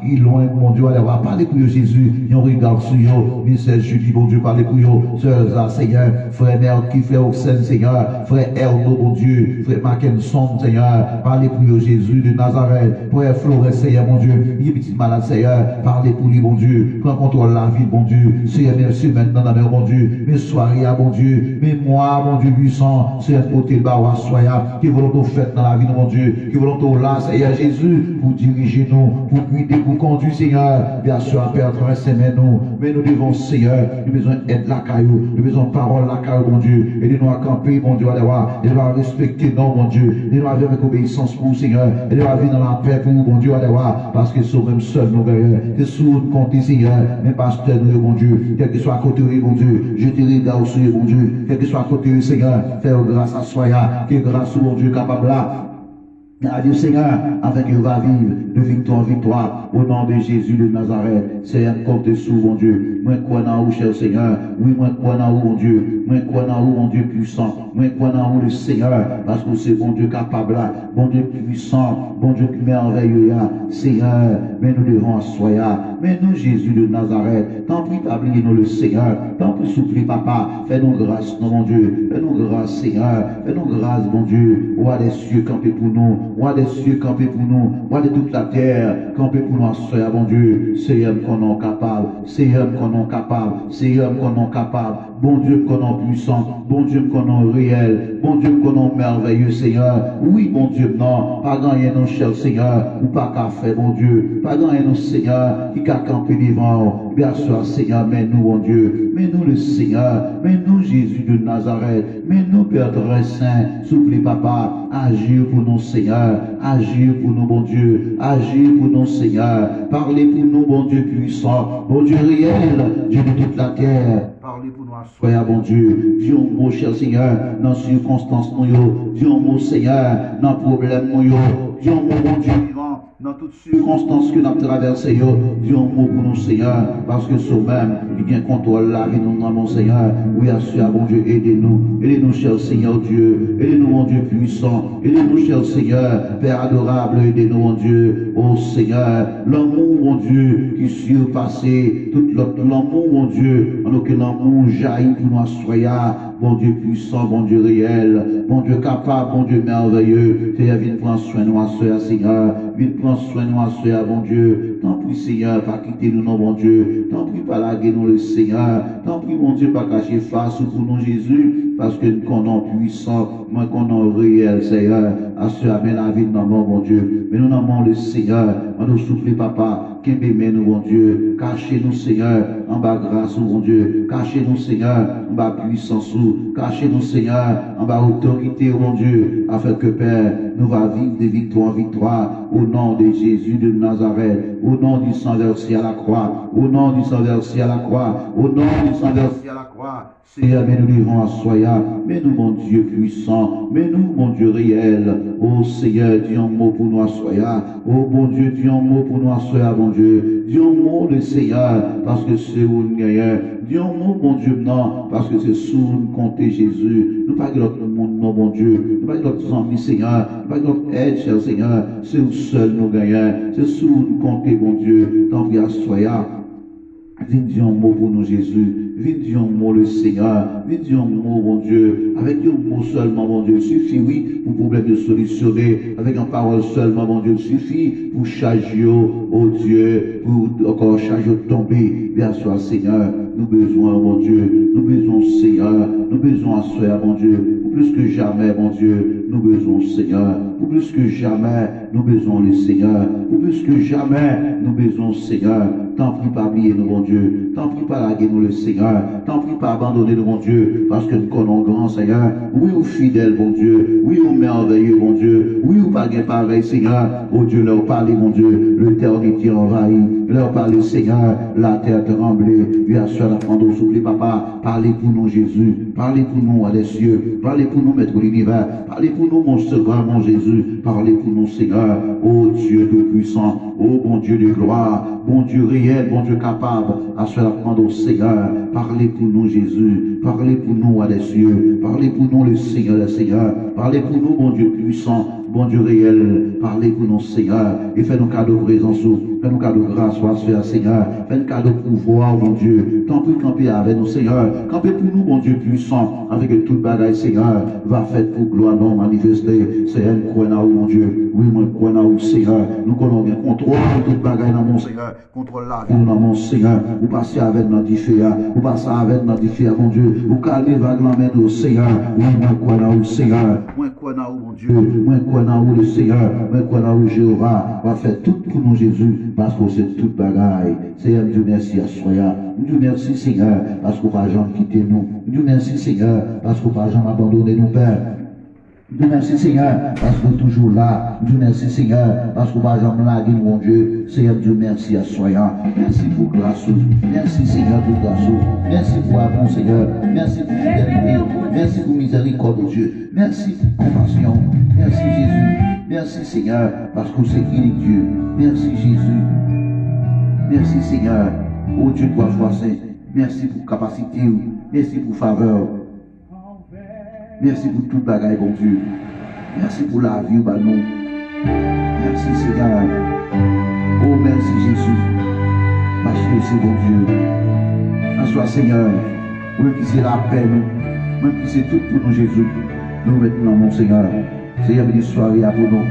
il loin, mon Dieu, parlez pour eux, Jésus, ils regard sur eux, Michel Julie, mon Dieu, parlez pour eux, sœur Seigneur, frère Mère qui fait au Seigneur, frère Erno, mon Dieu, frère Mackenson, Seigneur, parlez pour eux, Jésus de Nazareth, frère Florent, Seigneur, mon Dieu, il est petit malade, Seigneur, parlez pour lui, mon Dieu, prends contrôle la vie, mon Dieu, Seigneur, merci maintenant, dans la mer, mon Dieu, mes soirées, mon Dieu, mes mois, mon Dieu, puissant, c'est un côté bas, soya, qui voulons nous faire dans la vie, mon Dieu, qui voulons nous là, Seigneur Jésus, pour diriger nous, pour guider, pour conduire, Seigneur, bien sûr, Père, traverser nous, mais nous devons, Seigneur, nous avons besoin d'aide la caillou, nous avons besoin de parole la caillou, mon Dieu, et de nous accamper, mon Dieu, et de nous respecter, non, mon Dieu, et de nous avec obéissance pour, Seigneur, et de nous vivre dans la paix pour, mon Dieu, parce que c'est même seul, nous verrons, c'est sous nous compter, Seigneur, mais pasteur, nous, mon Dieu, quel que soit à côté, mon Dieu, je te regarde sur, mon Dieu, quel que soit à côté, Seigneur, faire grâce à soi, que grâce, mon Dieu, capable là. Adieu Seigneur, afin qu'il va vivre de victoire en victoire, au nom de Jésus de Nazareth. Seigneur, compte sous mon Dieu. Moi, crois dans vous, cher Seigneur. Oui, moi, crois dans vous, mon Dieu. Moi, crois dans vous, mon Dieu puissant. Moi, crois dans vous, le Seigneur, parce que c'est bon Dieu capable là, bon Dieu puissant, bon Dieu merveilleux là. Seigneur, mais nous devons asseoir. Mais nous, Jésus de Nazareth, tant pis, pas oublier nous le Seigneur. Tant pis, souffler, papa. Fais-nous grâce, non, mon Dieu. Fais-nous grâce, Seigneur. Fais-nous grâce, mon Dieu. Roi des cieux, campez pour nous. Roi des cieux, campez pour nous. Roi de toute la terre, campez pour nous, asseoir, mon Dieu. Seigneur, qu'on est capable. Seigneur, qu'on est capable. Seigneur, qu'on est capable. Bon Dieu, qu'on est puissant. Bon Dieu, qu'on est réel. Bon Dieu, qu'on est merveilleux, Seigneur. Oui, bon Dieu, non. Pas gagner nos cher Seigneur. Ou pas qu'à faire, mon Dieu. Pas gagner nos Seigneur. Qui qu'a campé devant. Bien sûr, Seigneur, mais nous, mon Dieu. Mais nous, le Seigneur. Mais nous, Jésus de Nazareth. Mais nous, Père très saint. Soufflez, papa. Agir pour nous, Seigneur. Agir pour nous, bon Dieu. Agir pour nous, Seigneur. Parlez pour nous, bon Dieu puissant. Bon Dieu réel. Dieu de toute la terre. Parlez pour nous, soyez bon Dieu. Dis un mot, cher Seigneur, dans les circonstances, dis un mot, Seigneur, dans le problème, dis un mot, bon Dieu vivant, dans toutes circonstances que nous avons traversées, dis un mot pour nous, Seigneur, parce que soi-même, il y a un contrôle là, et nous, mon Seigneur, oui, assure, bon Dieu, aidez-nous, cher Seigneur Dieu, aidez-nous, mon Dieu puissant, aidez-nous, cher Seigneur, Père adorable, aidez-nous, mon Dieu, oh Seigneur, l'amour, mon Dieu, qui surpasse tout l'autre, l'amour, mon Dieu, en aucun l'amour jaillit pour nous assoyer, bon Dieu puissant, bon Dieu réel, bon Dieu capable, bon Dieu merveilleux, Seigneur, viens prendre soin de nous assoyer, Seigneur, viens prendre soin de nous assoyer, bon Dieu, tant pis, Seigneur, pas quitter nous, non, bon Dieu, tant pis, pas laguer nous, le Seigneur, tant pis, mon Dieu, pas cacher face pour nous, Jésus, parce que nous connaissons puissant, moi connaissons réel, Seigneur, assurer la vie de nos morts, mon Dieu, mais nous nommons le Seigneur, on nous souffle, papa, qu'un bébé nous, mon Dieu, cachez-nous, Seigneur, en bas grâce, mon Dieu, cachez-nous, Seigneur, en bas puissance, cachez-nous, Seigneur, en bas autorité, mon Dieu, afin que, Père, nous va vivre de victoire en victoire, au nom de Jésus de Nazareth, au nom du sang versé à la croix, au nom du sang versé à la croix, au nom du sang versé à la croix, Seigneur, mais nous devons assoyer, mais nous, mon Dieu puissant, mais nous, mon Dieu réel, ô Seigneur, dis un mot pour nous assoyer, ô bon Dieu, dis un mot pour nous assoyer, bon Dieu, dis un mot le Seigneur, parce que c'est où nous gagnons, dis un mot, mon Dieu, non, parce que c'est sous nous compter Jésus, nous pas que notre monde, non, bon Dieu, nous pas que notre amis, Seigneur, nous pas que notre aide, cher Seigneur, c'est où seul nous gagnons, c'est sous nous compter, bon Dieu, tant pis assoyer. Viens dire un mot pour nous, Jésus. Viens dire un mot, le Seigneur. Viens dire un mot, mon Dieu. Avec un mot seulement, mon Dieu. Suffit, oui, pour problème de solutionner. Avec une parole seulement, mon Dieu. Suffit pour charger, oh Dieu, pour encore charger tomber. Bien sûr, Seigneur. nous besoin, mon Dieu, nous besoin, Seigneur, nous besoin, Seigneur, mon Dieu, pour plus que jamais, mon Dieu, nous besoin, Seigneur, pour plus que jamais, nous besoin le Seigneur, pour plus que jamais, nous besoin, Seigneur, t'en prie pas oublier nous, mon Dieu, t'en prie pas laguer nous le Seigneur, t'en prie pas abandonner nous, mon Dieu, parce que nous connaissons grand Seigneur, oui ou fidèle, mon Dieu, oui ou merveilleux, mon Dieu, oui ou pas pareil, Seigneur, oh Dieu, leur parler, mon Dieu, l'éternité envahit, leur parler, Seigneur, la terre tremblée, lui assure la prendre au souffle, papa, parlez pour nous, Jésus, parlez pour nous, à des cieux, parlez pour nous, maître de l'univers, parlez pour nous, mon sauveur, mon Jésus, parlez pour nous, Seigneur, oh Dieu tout-puissant, oh bon Dieu de gloire, bon Dieu réel, bon Dieu capable, assure la prendre au Seigneur, parlez pour nous, Jésus, parlez pour nous, à des cieux, parlez pour nous, le Seigneur, le Seigneur, parlez pour nous, bon Dieu puissant, bon Dieu réel, parlez pour nous, Seigneur, et fais-nous cadeau de présence, fais-nous cadeau de grâce, Seigneur, fais-nous cadeau de pouvoir, mon Dieu, tant pis camper avec nous, Seigneur, camper pour nous, bon Dieu puissant, avec toute bagaille, Seigneur, va faire pour gloire, non manifester, c'est elle, croix dans mon Dieu, oui, moi, croix dans Seigneur, nous connaissons bien contrôle toute bagaille dans mon Seigneur, contrôle la vie dans mon Seigneur, vous passez avec notre différent, vous passez avec notre différent, mon Dieu, vous calmez vague la main au Seigneur, oui, moi, croix dans Seigneur, moi, croix dans mon Dieu, moi, croix dans le Seigneur, moi, croix dans Jéhovah, va faire tout pour nous, Jésus, parce que c'est toute bagaille, Seigneur, Dieu merci à Soya, Dieu merci, Seigneur, parce qu'on va jamais quitter nous, Dieu merci, Seigneur, parce qu'on va jamais abandonner nos pères. Dieu merci Seigneur, parce que toujours là. Dieu merci Seigneur, parce qu'on va jamais laguer mon Dieu. Seigneur Dieu merci à soyant. Merci pour grâce. Merci Seigneur pour grâce. Merci pour amour Seigneur. Merci pour fidélité. Merci pour miséricorde de Dieu. Merci pour compassion. Merci Jésus. Merci Seigneur, parce que c'est qui est Dieu. Merci Jésus. Merci Seigneur. Oh Dieu de toi saint. Merci pour capacité. Merci pour faveur. Merci pour toute bagaille, bon Dieu. Merci pour la vie, bah nous. Merci Seigneur. Oh, merci Jésus. Parce que c'est bon Dieu. Assois Seigneur. Oui, qui c'est la paix, nous. Même qui c'est tout pour nous, Jésus. Nous maintenant, mon Seigneur. Seigneur, béni soirée à pour nous.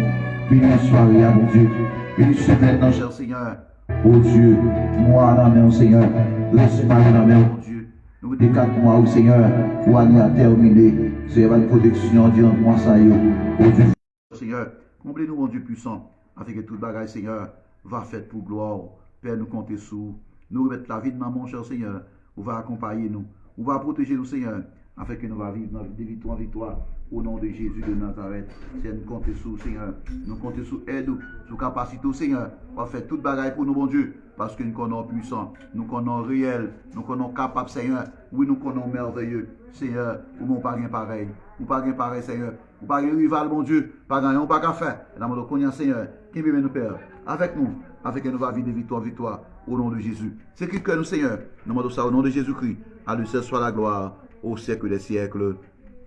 Béni soirée à mon Dieu. Béni semaine, non, cher Seigneur. Oh Dieu, moi, dans la main, Seigneur. Laisse-moi dans la main, mon Dieu. Nous des 4 mois, au Seigneur, pour année à terminer. Seigneur, une protection, Dieu, en moi, ça y est. Oh Dieu, Seigneur, comblez-nous, mon Dieu puissant, afin que toute bagaille, Seigneur, va faire pour gloire. Père, nous compter sous. Nous remettre la vie de maman, cher Seigneur. Vous va accompagner nous. Vous va protéger nous, Seigneur, afin que nous va vivre de victoire en victoire. Au nom de Jésus de Nazareth. Seigneur, nous compter sous, Seigneur. Nous compter sous aide, sous capacité, Seigneur. On va faire toute bagaille pour nous, mon Dieu. Parce que nous connaissons puissant, nous connaissons réel, nous connaissons capable, Seigneur. Oui, nous connaissons merveilleux, Seigneur. Ou non, pas rien pareil. Ou pas rien pareil, Seigneur. Ou pas rien rival, mon Dieu. Pas rien, pas qu'à faire. Dans le monde Seigneur, qui veut nous Père, avec nous, afin que nous va vivre de victoire en victoire, au nom de Jésus. C'est qui que nous, Seigneur. Nous demandons ça au nom de Jésus-Christ. À lui seul soit la gloire, au siècle des siècles.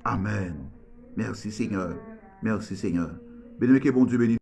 Amen. Merci, Seigneur. Merci, Seigneur. Béni, que bon Dieu béni.